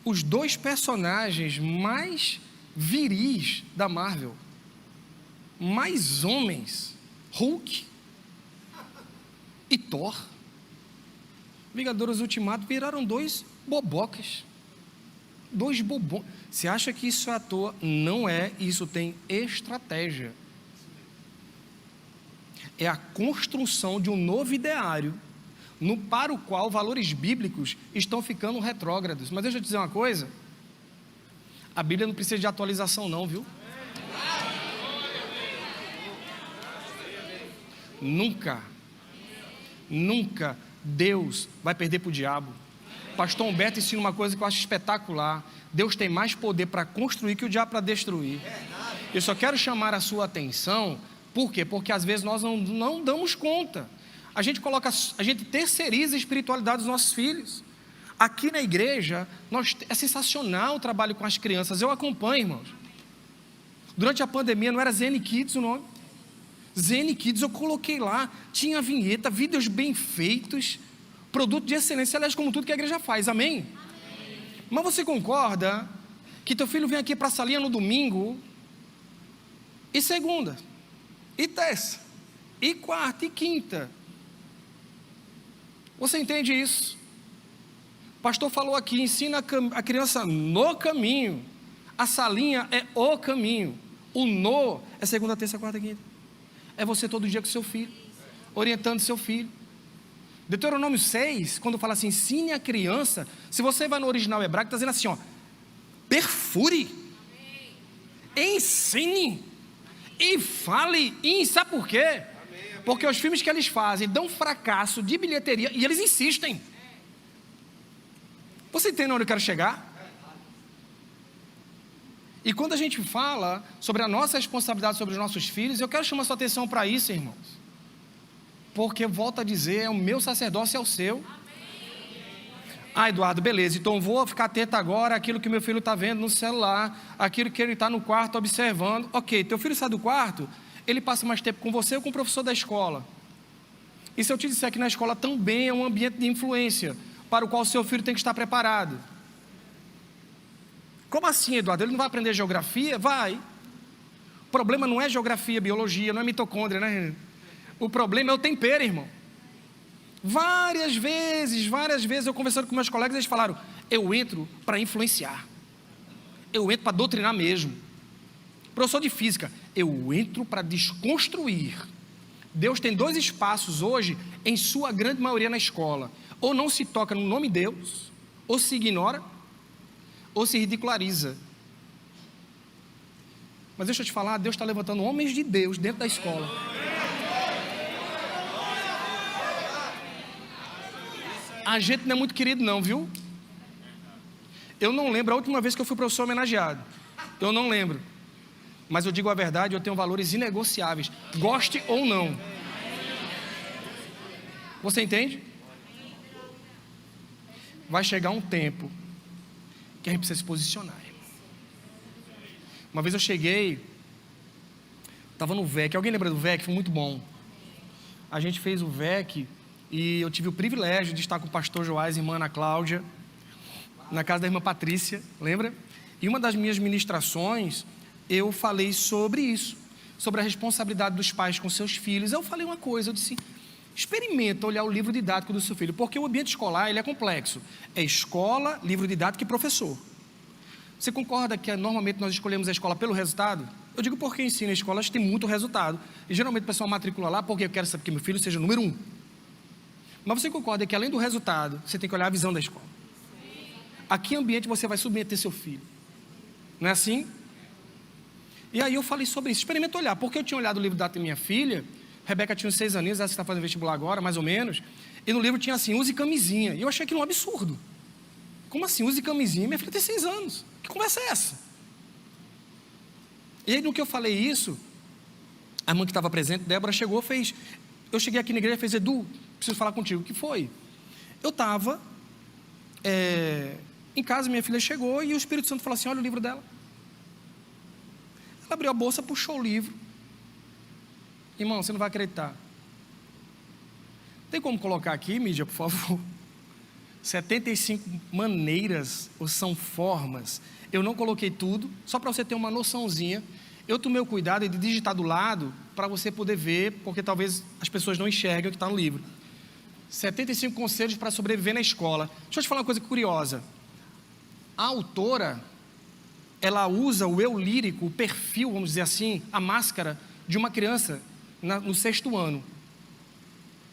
Os dois personagens mais viris da Marvel, mais homens, Hulk e Thor. Vingadores Ultimato viraram dois bobocas. Dois bobões. Você acha que isso é à toa? Não é, isso tem estratégia. É a construção de um novo ideário para o qual valores bíblicos estão ficando retrógrados. Mas deixa eu te dizer uma coisa, a Bíblia não precisa de atualização não, viu? Nunca Deus vai perder para o diabo. Pastor Humberto ensina uma coisa que eu acho espetacular. Deus tem mais poder para construir que o diabo para destruir. Eu só quero chamar a sua atenção. Por quê? Porque às vezes nós não damos conta. A gente terceiriza a espiritualidade dos nossos filhos. Aqui na igreja, é sensacional o trabalho com as crianças. Eu acompanho, irmãos. Durante a pandemia, não era Zen Kids o nome? Zen Kids, eu coloquei lá. Tinha vinheta, vídeos bem feitos, produto de excelência, aliás, como tudo que a igreja faz, amém? Mas você concorda que teu filho vem aqui para a salinha no domingo, e segunda, e terça, e quarta, e quinta? Você entende isso? O pastor falou aqui, ensina a criança no caminho. A salinha é o caminho. O no é segunda, terça, quarta, quinta. É você todo dia com seu filho, orientando seu filho. Deuteronômio 6, quando fala assim, ensine a criança, se você vai no original hebraico, está dizendo assim, ó, perfure, ensine, e fale, e sabe por quê? Porque os filmes que eles fazem dão fracasso de bilheteria, e eles insistem. Você entende onde eu quero chegar? E quando a gente fala sobre a nossa responsabilidade sobre os nossos filhos, eu quero chamar sua atenção para isso, irmãos. Porque, volto a dizer, é o meu sacerdócio, é o seu. Ah, Eduardo, beleza, então vou ficar atento agora àquilo que meu filho está vendo no celular, aquilo que ele está no quarto observando. Ok, teu filho sai do quarto, ele passa mais tempo com você ou com o professor da escola. E se eu te disser que na escola também é um ambiente de influência, para o qual o seu filho tem que estar preparado? Como assim, Eduardo? Ele não vai aprender geografia? Vai. O problema não é geografia, biologia, não é mitocôndria, né? O problema é o tempero, irmão. Várias vezes eu conversando com meus colegas, eles falaram, eu entro para influenciar. Eu entro para doutrinar mesmo. Professor de física, eu entro para desconstruir. Deus tem 2 espaços hoje, em sua grande maioria na escola. Ou não se toca no nome de Deus, ou se ignora, ou se ridiculariza. Mas deixa eu te falar, Deus está levantando homens de Deus dentro da escola. A gente não é muito querido não, viu? Eu não lembro a última vez que eu fui professor homenageado. Eu não lembro. Mas eu digo a verdade, eu tenho valores inegociáveis. Goste ou não. Você entende? Vai chegar um tempo que a gente precisa se posicionar. Uma vez eu cheguei, estava no VEC. Alguém lembra do VEC? Foi muito bom. A gente fez o VEC e eu tive o privilégio de estar com o pastor Joás e a irmã Ana Cláudia, na casa da irmã Patrícia, lembra? E uma das minhas ministrações, eu falei sobre isso, sobre a responsabilidade dos pais com seus filhos. Eu falei uma coisa, eu disse, experimenta olhar o livro didático do seu filho, porque o ambiente escolar, ele é complexo. É escola, livro didático e professor. Você concorda que normalmente nós escolhemos a escola pelo resultado? Eu digo porque ensino em escolas tem muito resultado. E geralmente o pessoal matricula lá porque eu quero saber que meu filho seja o número 1. Mas você concorda que além do resultado, você tem que olhar a visão da escola? A que ambiente você vai submeter seu filho? Não é assim? E aí eu falei sobre isso, experimenta olhar, porque eu tinha olhado o livro da minha filha, Rebeca tinha uns 6 aninhos, ela está fazendo vestibular agora, mais ou menos, e no livro tinha assim, use camisinha, e eu achei aquilo um absurdo. Como assim, use camisinha? Minha filha tem 6 anos, que conversa é essa? E aí no que eu falei isso, a irmã que estava presente, Débora, chegou, fez, eu cheguei aqui na igreja e fez, Edu, preciso falar contigo, o que foi? Eu estava em casa, minha filha chegou e o Espírito Santo falou assim, olha o livro dela. Ela abriu a bolsa, puxou o livro. Irmão, você não vai acreditar. Tem como colocar aqui, mídia, por favor? 75 maneiras, ou são formas. Eu não coloquei tudo, só para você ter uma noçãozinha. Eu tomei o cuidado de digitar do lado, para você poder ver, porque talvez as pessoas não enxerguem o que está no livro. 75 conselhos para sobreviver na escola. Deixa eu te falar uma coisa curiosa. A autora, ela usa o eu lírico, o perfil, vamos dizer assim, a máscara de uma criança no 6º ano.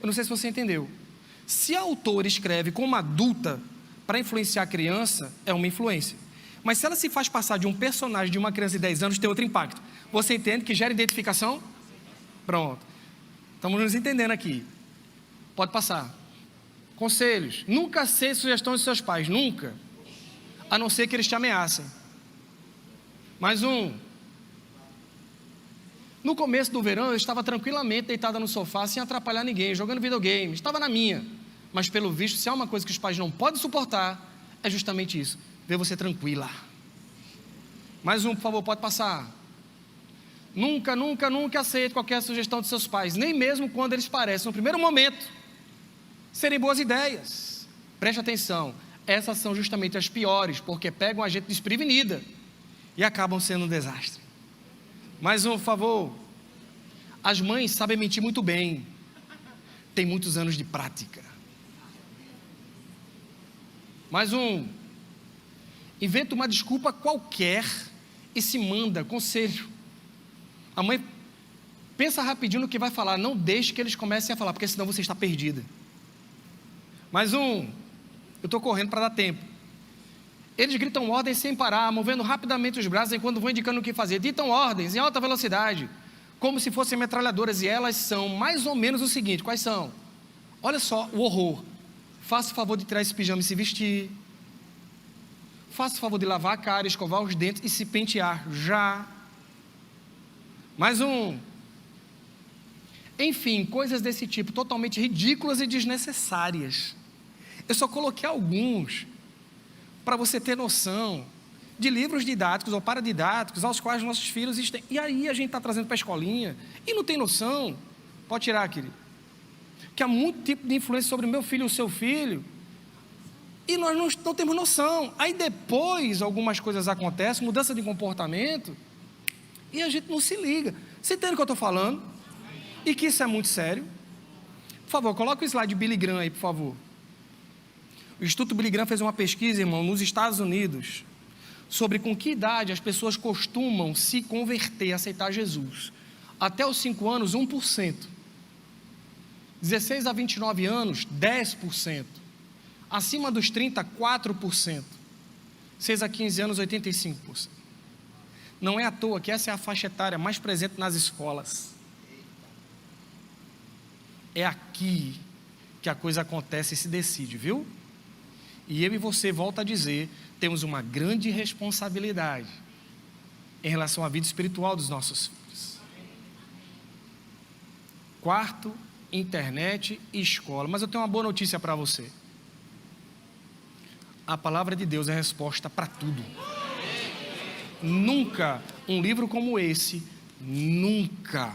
Eu não sei se você entendeu. Se a autora escreve como adulta para influenciar a criança, é uma influência. Mas se ela se faz passar de um personagem de uma criança de 10 anos, tem outro impacto. Você entende que gera identificação? Pronto. Estamos nos entendendo aqui. Pode passar. Conselhos. Nunca aceite sugestões dos seus pais. Nunca. A não ser que eles te ameacem. Mais um. No começo do verão, eu estava tranquilamente deitada no sofá, sem atrapalhar ninguém, jogando videogame. Estava na minha. Mas pelo visto, se há uma coisa que os pais não podem suportar, é justamente isso. Ver você tranquila. Mais um, por favor, pode passar. Nunca, nunca, nunca aceite qualquer sugestão dos seus pais, nem mesmo quando eles parecem, no primeiro momento, serem boas ideias. Preste atenção, essas são justamente as piores, porque pegam a gente desprevenida e acabam sendo um desastre. Mais um, por favor. As mães sabem mentir muito bem, têm muitos anos de prática. Mais um. Inventa uma desculpa qualquer e se manda, conselho. A mãe pensa rapidinho no que vai falar, não deixe que eles comecem a falar, porque senão você está perdida. Mais um, eu estou correndo para dar tempo. Eles gritam ordens sem parar, movendo rapidamente os braços enquanto vão indicando o que fazer. Ditam ordens em alta velocidade, como se fossem metralhadoras, e elas são mais ou menos o seguinte, quais são? Olha só o horror. Faça o favor de tirar esse pijama e se vestir. Faça o favor de lavar a cara, escovar os dentes e se pentear já. Mais um. Enfim, coisas desse tipo, totalmente ridículas e desnecessárias. Eu só coloquei alguns para você ter noção de livros didáticos ou paradidáticos aos quais nossos filhos estão. E aí a gente está trazendo para a escolinha e não tem noção. Pode tirar, querido. Que há muito tipo de influência sobre o meu filho e o seu filho. E nós não temos noção. Aí depois algumas coisas acontecem, mudança de comportamento, e a gente não se liga. Você entende o que eu estou falando? E que isso é muito sério? Por favor, coloca o slide Billy Graham aí, por favor. O Instituto Billy Graham fez uma pesquisa, irmão, nos Estados Unidos, sobre com que idade as pessoas costumam se converter, aceitar Jesus. Até os 5 anos, 1%. 16 a 29 anos, 10%. Acima dos 30, 4%. 6 a 15 anos, 85%. Não é à toa que essa é a faixa etária mais presente nas escolas. É aqui que a coisa acontece e se decide, viu? E eu e você, volto a dizer, temos uma grande responsabilidade em relação à vida espiritual dos nossos filhos. Quarto, internet e escola. Mas eu tenho uma boa notícia para você. A palavra de Deus é a resposta para tudo. Nunca um livro como esse, nunca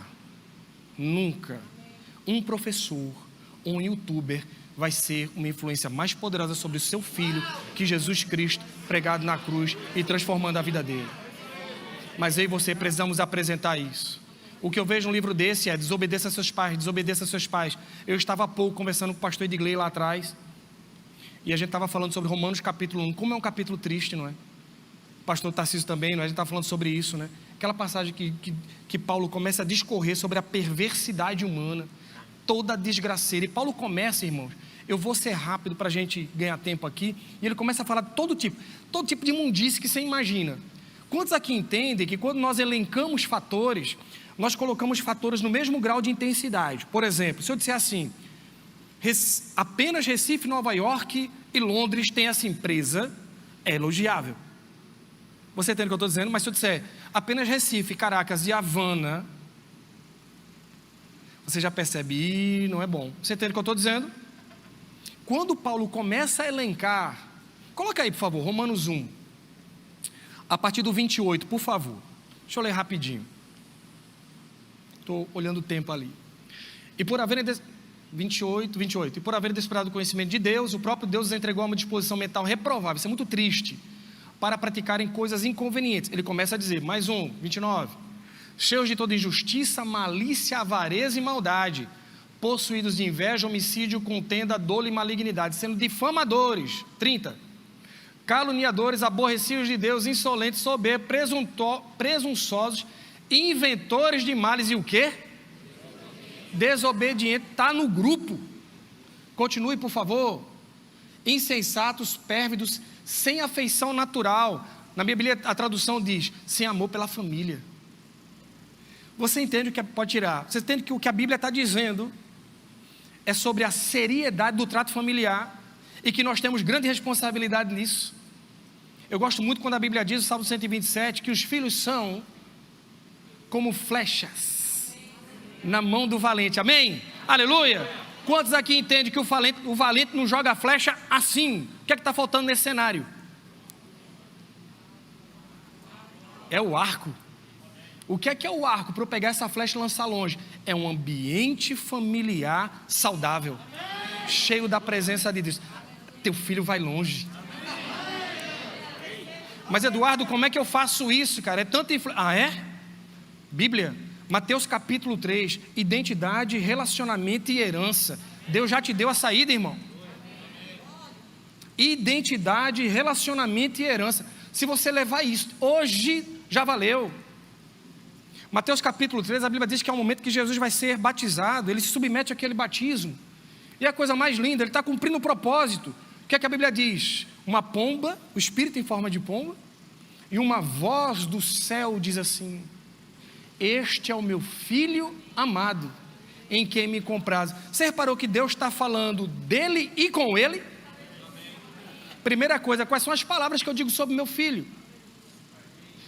um professor ou um youtuber vai ser uma influência mais poderosa sobre o seu filho que Jesus Cristo pregado na cruz e transformando a vida dele. Mas eu e você precisamos apresentar isso. O que eu vejo num livro desse é: desobedeça a seus pais, desobedeça a seus pais. Eu estava há pouco conversando com o pastor Edgley lá atrás, e a gente estava falando sobre Romanos capítulo 1, como é um capítulo triste, não é? O pastor Tarcísio também, não é? A gente estava falando sobre isso, né? Aquela passagem que Paulo começa a discorrer sobre a perversidade humana, toda a desgraceira. E Paulo começa, irmãos, eu vou ser rápido para a gente ganhar tempo aqui, e ele começa a falar de todo tipo de imundície que você imagina. Quantos aqui entendem que quando nós elencamos fatores, nós colocamos fatores no mesmo grau de intensidade? Por exemplo, se eu disser assim, apenas Recife, Nova York e Londres têm essa empresa, é elogiável. Você entende o que eu estou dizendo? Mas se eu disser apenas Recife, Caracas e Havana, você já percebe, não é bom. Você entende o que eu estou dizendo? Quando Paulo começa a elencar, coloca aí por favor, Romanos 1, a partir do 28, por favor. Deixa eu ler rapidinho. Estou olhando o tempo ali. E por haverem 28, e por haverem desesperado o conhecimento de Deus, o próprio Deus os entregou a uma disposição mental reprovável, isso é muito triste, para praticarem coisas inconvenientes. Ele começa a dizer, mais 29, cheios de toda injustiça, malícia, avareza e maldade, possuídos de inveja, homicídio, contenda, dolo e malignidade, sendo difamadores. 30, caluniadores, aborrecidos de Deus, insolentes, soberbos, presunçosos, inventores de males e o quê? Desobediente. Está no grupo. Continue, por favor. Insensatos, pérfidos, sem afeição natural. Na minha Bíblia a tradução diz, sem amor pela família. Você entende o que pode tirar? Você entende que o que a Bíblia está dizendo é sobre a seriedade do trato familiar e que nós temos grande responsabilidade nisso. Eu gosto muito quando a Bíblia diz, no Salmo 127, que os filhos são como flechas na mão do valente. Amém? Aleluia! Quantos aqui entendem que o valente não joga a flecha assim? O que é que está faltando nesse cenário? É o arco. O que é o arco para eu pegar essa flecha e lançar longe? É um ambiente familiar saudável, cheio da presença de Deus. Teu filho vai longe. Mas Eduardo, como é que eu faço isso, cara? É tanta influência. Ah, é? Bíblia, Mateus capítulo 3, identidade, relacionamento e herança. Deus já te deu a saída, irmão. Identidade, relacionamento e herança. Se você levar isso, hoje já valeu. Mateus capítulo 3, a Bíblia diz que é o momento que Jesus vai ser batizado, ele se submete àquele batismo. E a coisa mais linda, ele está cumprindo o propósito. O que é que a Bíblia diz? Uma pomba, o Espírito em forma de pomba, e uma voz do céu diz assim: este é o meu filho amado, em quem me comprazo. Você reparou que Deus está falando dele e com ele? Primeira coisa, quais são as palavras que eu digo sobre meu filho?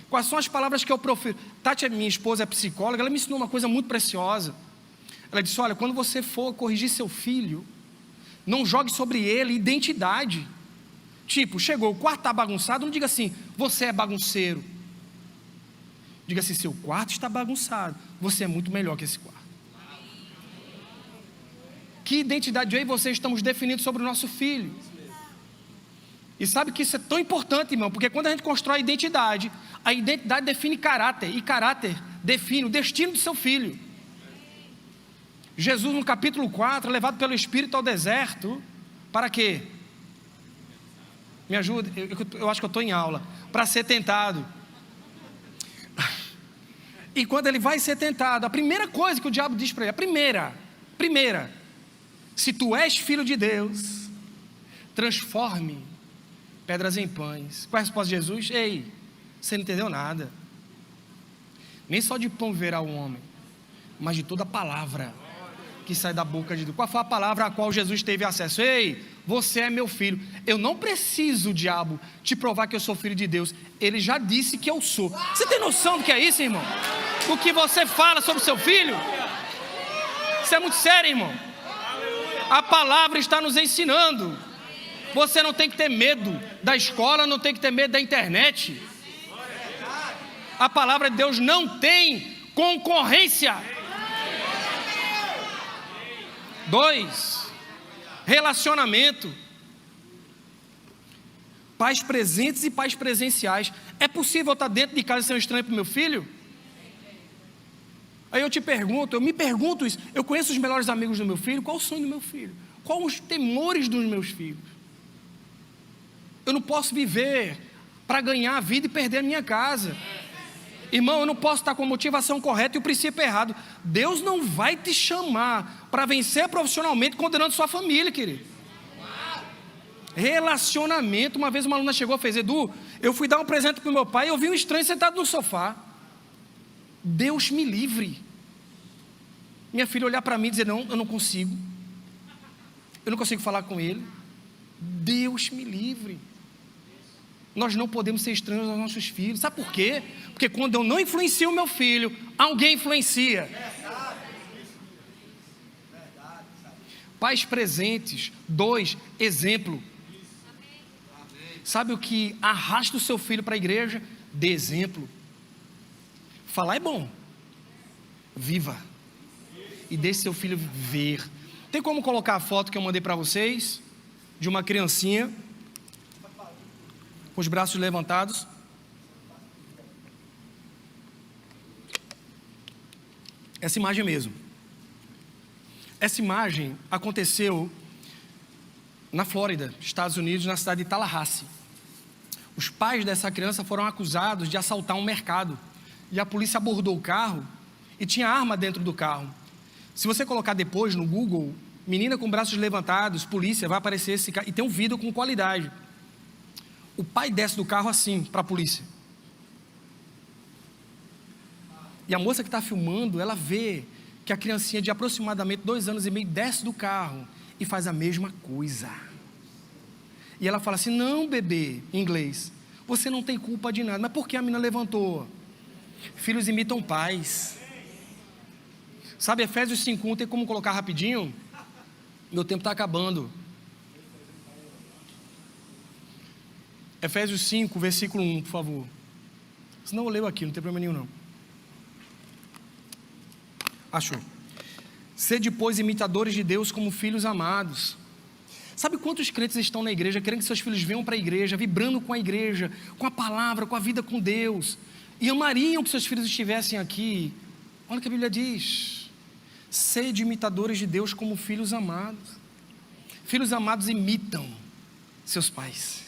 Quais são as palavras que eu profiro? Tati, minha esposa, é psicóloga, ela me ensinou uma coisa muito preciosa. Ela disse, olha, quando você for corrigir seu filho, não jogue sobre ele identidade. Tipo, chegou, o quarto está bagunçado, não diga assim, você é bagunceiro. Diga assim, seu quarto está bagunçado, você é muito melhor que esse quarto. Que identidade eu e você estamos definindo sobre o nosso filho? E sabe que isso é tão importante, irmão, porque quando a gente constrói a identidade define caráter, e caráter define o destino do seu filho. Jesus no capítulo 4, levado pelo Espírito ao deserto, para quê? Me ajuda, eu acho que eu estou em aula. Para ser tentado. E quando ele vai ser tentado, a primeira coisa que o diabo diz para ele, a primeira, Se tu és filho de Deus, transforme pedras em pães. Qual é a resposta de Jesus? Ei, você não entendeu nada. Nem só de pão viverá o homem, mas de toda palavra que sai da boca de Deus. Qual foi a palavra a qual Jesus teve acesso? Ei, você é meu filho. Eu não preciso, diabo, te provar que eu sou filho de Deus. Ele já disse que eu sou. Você tem noção do que é isso, irmão? O que você fala sobre o seu filho? Isso é muito sério, irmão. A palavra está nos ensinando. Você não tem que ter medo da escola, não tem que ter medo da internet. A palavra de Deus não tem concorrência. 2, relacionamento. Pais presentes e pais presenciais. É possível eu estar dentro de casa e ser um estranho para o meu filho? Aí eu me pergunto isso. Eu conheço os melhores amigos do meu filho. Qual o sonho do meu filho? Quais os temores dos meus filhos? Eu não posso viver para ganhar a vida e perder a minha casa. Irmão, eu não posso estar com a motivação correta e o princípio errado. Deus não vai te chamar para vencer profissionalmente condenando sua família, querido. Relacionamento. Uma vez uma aluna chegou e fez: Edu, eu fui dar um presente para o meu pai e eu vi um estranho sentado no sofá. Deus me livre. Minha filha olhar para mim e dizer: não, eu não consigo falar com ele. Deus me livre. Nós não podemos ser estranhos aos nossos filhos. Sabe por quê? Porque quando eu não influencio o meu filho, alguém influencia. Pais presentes. 2, exemplo. Sabe o que arrasta o seu filho para a igreja? Dê exemplo. Falar é bom. Viva. E deixe seu filho ver. Tem como colocar a foto que eu mandei para vocês? De uma criancinha com os braços levantados. Essa imagem mesmo. Essa imagem aconteceu na Flórida, Estados Unidos, na cidade de Tallahassee. Os pais dessa criança foram acusados de assaltar um mercado. E a polícia abordou o carro e tinha arma dentro do carro. Se você colocar depois no Google, menina com braços levantados, polícia, vai aparecer esse carro. E tem um vídeo com qualidade. O pai desce do carro assim para a polícia. E a moça que está filmando, ela vê que a criancinha de aproximadamente 2 anos e meio desce do carro e faz a mesma coisa. E ela fala assim: não, bebê, em inglês, você não tem culpa de nada. Mas por que a menina levantou? Filhos imitam pais. Sabe, Efésios 5:1, tem como colocar rapidinho? Meu tempo está acabando. Efésios 5, versículo 1, por favor. Senão eu leio aqui, não tem problema nenhum não. Achou. Sede, pois, imitadores de Deus como filhos amados. Sabe quantos crentes estão na igreja, querendo que seus filhos venham para a igreja, vibrando com a igreja, com a palavra, com a vida com Deus, e amariam que seus filhos estivessem aqui? Olha o que a Bíblia diz: sede imitadores de Deus como filhos amados. Filhos amados imitam seus pais.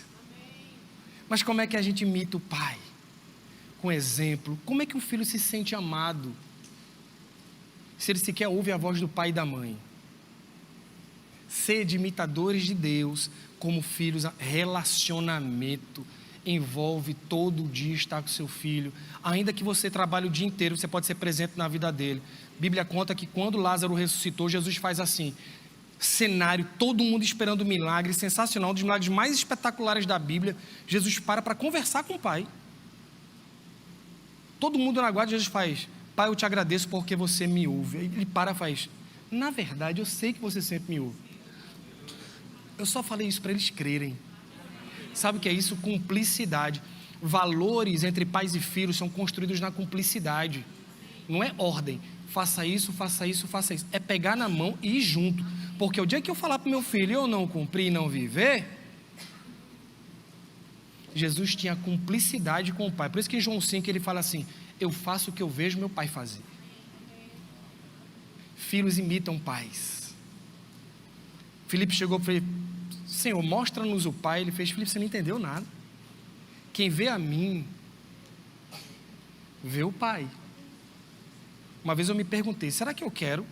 Mas como é que a gente imita o pai? Com exemplo. Como é que um filho se sente amado se ele sequer ouve a voz do pai e da mãe? Sede imitadores de Deus como filhos. Relacionamento envolve todo dia estar com seu filho. Ainda que você trabalhe o dia inteiro, você pode ser presente na vida dele. A Bíblia conta que quando Lázaro ressuscitou, Jesus faz assim: cenário, todo mundo esperando um milagre sensacional, um dos milagres mais espetaculares da Bíblia. Jesus para conversar com o pai. Todo mundo na guarda, Jesus faz: pai, eu te agradeço porque você me ouve. Ele para e faz: na verdade, eu sei que você sempre me ouve. Eu só falei isso para eles crerem. Sabe o que é isso? Cumplicidade. Valores entre pais e filhos são construídos na cumplicidade. Não é ordem. Faça isso, faça isso, faça isso. É pegar na mão e ir junto. Porque o dia que eu falar para o meu filho, eu não cumprir e não viver, Jesus tinha cumplicidade com o pai. Por isso que em João 5 ele fala assim: eu faço o que eu vejo meu pai fazer. Filhos imitam pais. Filipe chegou para ele: Senhor, mostra-nos o pai. Ele fez: Filipe, você não entendeu nada. Quem vê a mim, vê o pai. Uma vez eu me perguntei: será que eu quero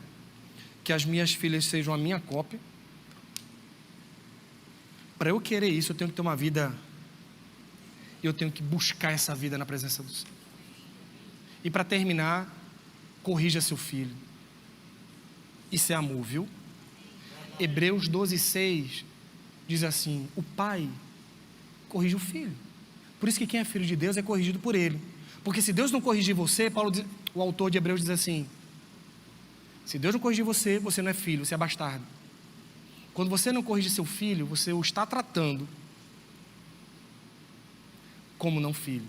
que as minhas filhas sejam a minha cópia? Para eu querer isso, eu tenho que ter uma vida, eu tenho que buscar essa vida na presença do Senhor. E para terminar, corrija seu filho. Isso é amor, viu? Hebreus 12:6 diz assim: o pai corrige o filho. Por isso que quem é filho de Deus é corrigido por ele. Porque se Deus não corrigir você, o autor de Hebreus diz assim: se Deus não corrigir você, você não é filho, você é bastardo. Quando você não corrige seu filho, você o está tratando como não filho.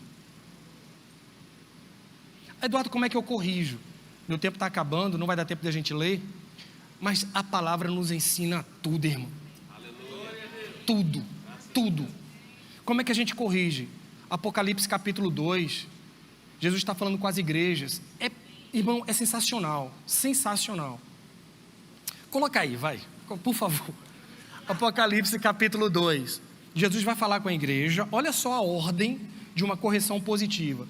Eduardo, como é que eu corrijo? Meu tempo está acabando, não vai dar tempo de a gente ler, mas a palavra nos ensina tudo, irmão. Tudo, tudo. Como é que a gente corrige? Apocalipse capítulo 2, Jesus está falando com as igrejas. Irmão, é sensacional, sensacional. Coloca aí, vai, por favor. Apocalipse capítulo 2. Jesus vai falar com a igreja. Olha só a ordem de uma correção positiva.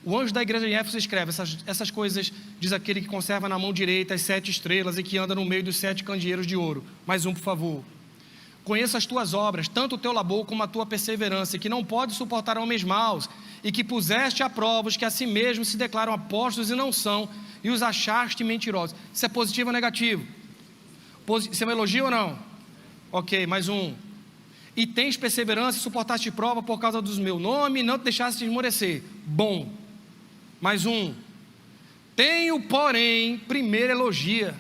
O anjo da igreja em Éfeso escreve: essas coisas diz aquele que conserva na mão direita as 7 estrelas e que anda no meio dos 7 candeeiros de ouro. Mais um, por favor. Conheço as tuas obras, tanto o teu labor como a tua perseverança, e que não pode suportar homens maus, e que puseste a prova os que a si mesmos se declaram apóstolos e não são, e os achaste mentirosos. Isso é positivo ou negativo? Isso é um elogio ou não? Ok, mais um. E tens perseverança e suportaste prova por causa do meu nome, e não te deixaste esmorecer. Bom. Mais um. Tenho, porém, primeiro elogia,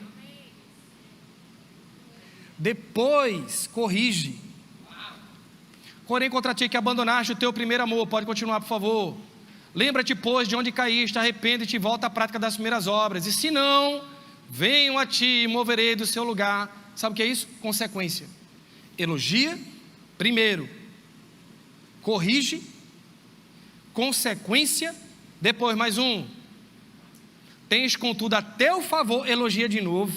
depois corrige. Porém contra ti que abandonaste o teu primeiro amor. Pode continuar, por favor. Lembra-te, pois, de onde caíste, arrepende-te e volta à prática das primeiras obras. E se não, venho a ti e moverei do seu lugar. Sabe o que é isso? Consequência. Elogia primeiro, corrige, consequência, depois mais um. Tens contudo a teu favor, elogia de novo.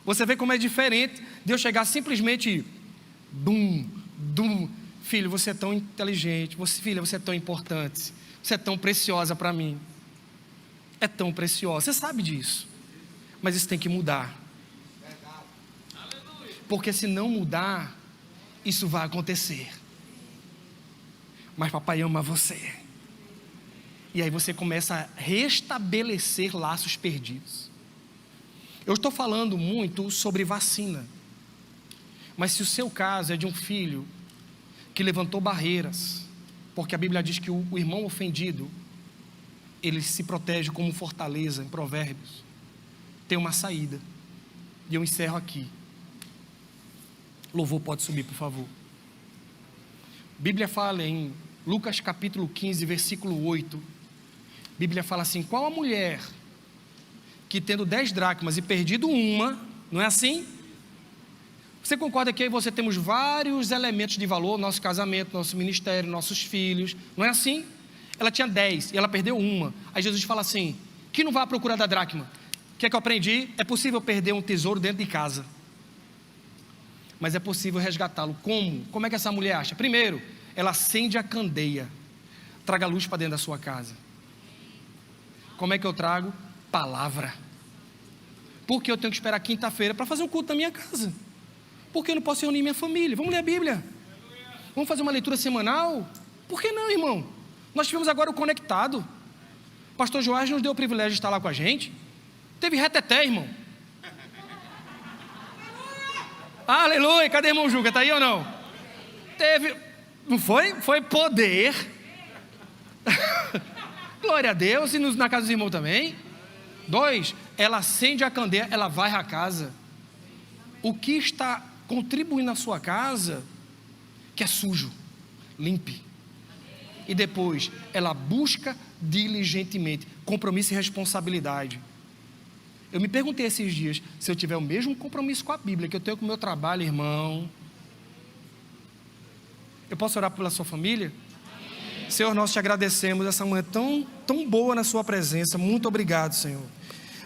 Você vê como é diferente de eu chegar simplesmente dum, filho, você é tão inteligente, filha, você é tão importante, você é tão preciosa para mim, é tão preciosa, você sabe disso, mas isso tem que mudar, porque se não mudar, isso vai acontecer. Mas papai ama você, e aí você começa a restabelecer laços perdidos. Eu estou falando muito sobre vacina, mas se o seu caso é de um filho que levantou barreiras, porque a Bíblia diz que o irmão ofendido, ele se protege como fortaleza, em Provérbios, tem uma saída, e eu encerro aqui. Louvor pode subir, por favor. A Bíblia fala em Lucas capítulo 15, versículo 8, a Bíblia fala assim: qual a mulher que tendo 10 dracmas e perdido uma, não é assim? Você concorda que aí você temos vários elementos de valor, nosso casamento, nosso ministério, nossos filhos, não é assim? Ela tinha 10 e ela perdeu uma. Aí Jesus fala assim: que não vá à procura da dracma. O que é que eu aprendi? É possível perder um tesouro dentro de casa, mas é possível resgatá-lo. Como? Como é que essa mulher acha? Primeiro, ela acende a candeia, traga luz para dentro da sua casa. Como é que eu trago? Palavra. Porque eu tenho que esperar quinta-feira para fazer um culto na minha casa? Porque eu não posso reunir minha família? Vamos ler a Bíblia, vamos fazer uma leitura semanal? Por que não, irmão? Nós tivemos agora o Conectado. Pastor Joás nos deu o privilégio de estar lá com a gente. Teve reteté, irmão. Aleluia, cadê irmão Juca? Está aí ou não? Teve, não foi? Foi poder. Glória a Deus. E na casa dos irmãos também. 2, ela acende a candeia, ela vai à casa. O que está contribuindo na sua casa, que é sujo, limpe. E depois, ela busca diligentemente, compromisso e responsabilidade. Eu me perguntei esses dias, se eu tiver o mesmo compromisso com a Bíblia que eu tenho com o meu trabalho, irmão, eu posso orar pela sua família? Senhor, nós te agradecemos essa manhã tão boa na sua presença. Muito obrigado, Senhor.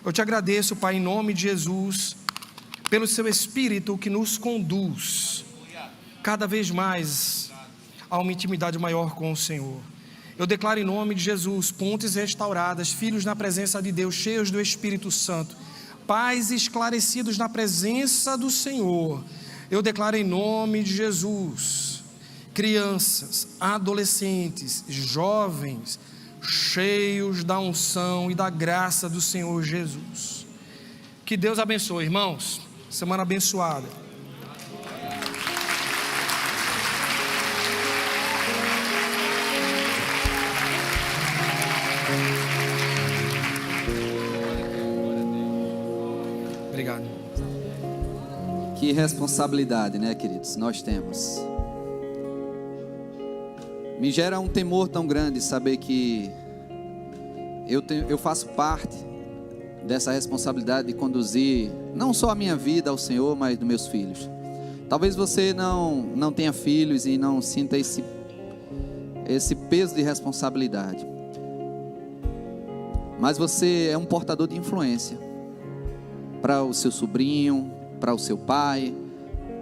Eu te agradeço, Pai, em nome de Jesus, pelo seu Espírito que nos conduz cada vez mais a uma intimidade maior com o Senhor. Eu declaro em nome de Jesus, pontes restauradas, filhos na presença de Deus, cheios do Espírito Santo, pais esclarecidos na presença do Senhor, Eu declaro em nome de Jesus, crianças, adolescentes, jovens, cheios da unção e da graça do Senhor Jesus. Que Deus abençoe, irmãos. Semana abençoada. Obrigado. Que responsabilidade, né, queridos, nós temos. Me gera um temor tão grande saber que eu faço parte dessa responsabilidade de conduzir não só a minha vida ao Senhor, mas dos meus filhos. Talvez você não tenha filhos e não sinta esse peso de responsabilidade, mas você é um portador de influência para o seu sobrinho, para o seu pai,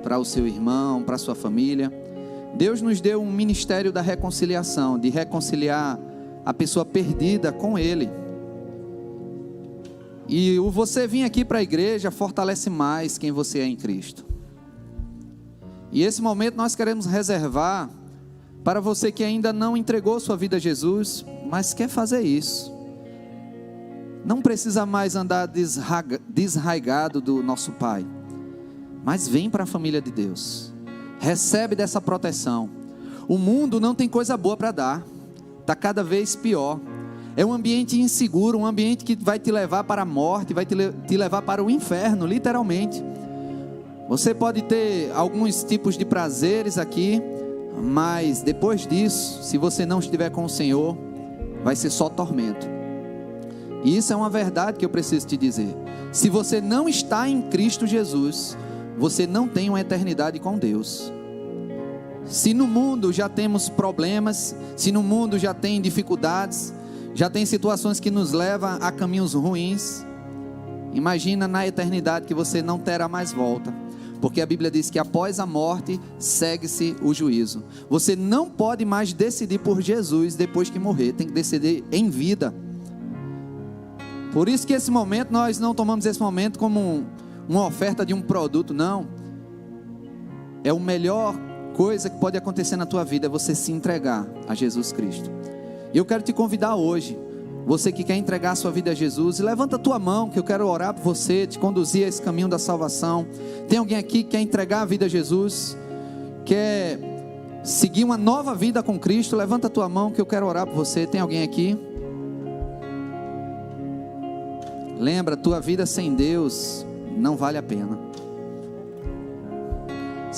para o seu irmão, para a sua família. Deus nos deu um ministério da reconciliação, de reconciliar a pessoa perdida com Ele. E você vir aqui para a igreja fortalece mais quem você é em Cristo. E esse momento nós queremos reservar para você que ainda não entregou sua vida a Jesus, mas quer fazer isso. Não precisa mais andar desraigado do nosso Pai, mas vem para a família de Deus. Recebe dessa proteção. O mundo não tem coisa boa para dar, está cada vez pior. É um ambiente inseguro, um ambiente que vai te levar para a morte, vai te levar para o inferno, literalmente. Você pode ter alguns tipos de prazeres aqui, mas depois disso, se você não estiver com o Senhor, vai ser só tormento. E isso é uma verdade que eu preciso te dizer. Se você não está em Cristo Jesus, você não tem uma eternidade com Deus. Se no mundo já temos problemas, se no mundo já tem dificuldades, já tem situações que nos levam a caminhos ruins, imagina na eternidade que você não terá mais volta, porque a Bíblia diz que após a morte segue-se o juízo. Você não pode mais decidir por Jesus depois que morrer, tem que decidir em vida. Por isso que esse momento, nós não tomamos esse momento como uma oferta de um produto, não. É a melhor coisa que pode acontecer na tua vida, é você se entregar a Jesus Cristo. E eu quero te convidar hoje, você que quer entregar a sua vida a Jesus, levanta a tua mão que eu quero orar por você, te conduzir a esse caminho da salvação. Tem alguém aqui que quer entregar a vida a Jesus, quer seguir uma nova vida com Cristo? Levanta a tua mão que eu quero orar por você. Tem alguém aqui? Lembra, tua vida sem Deus não vale a pena.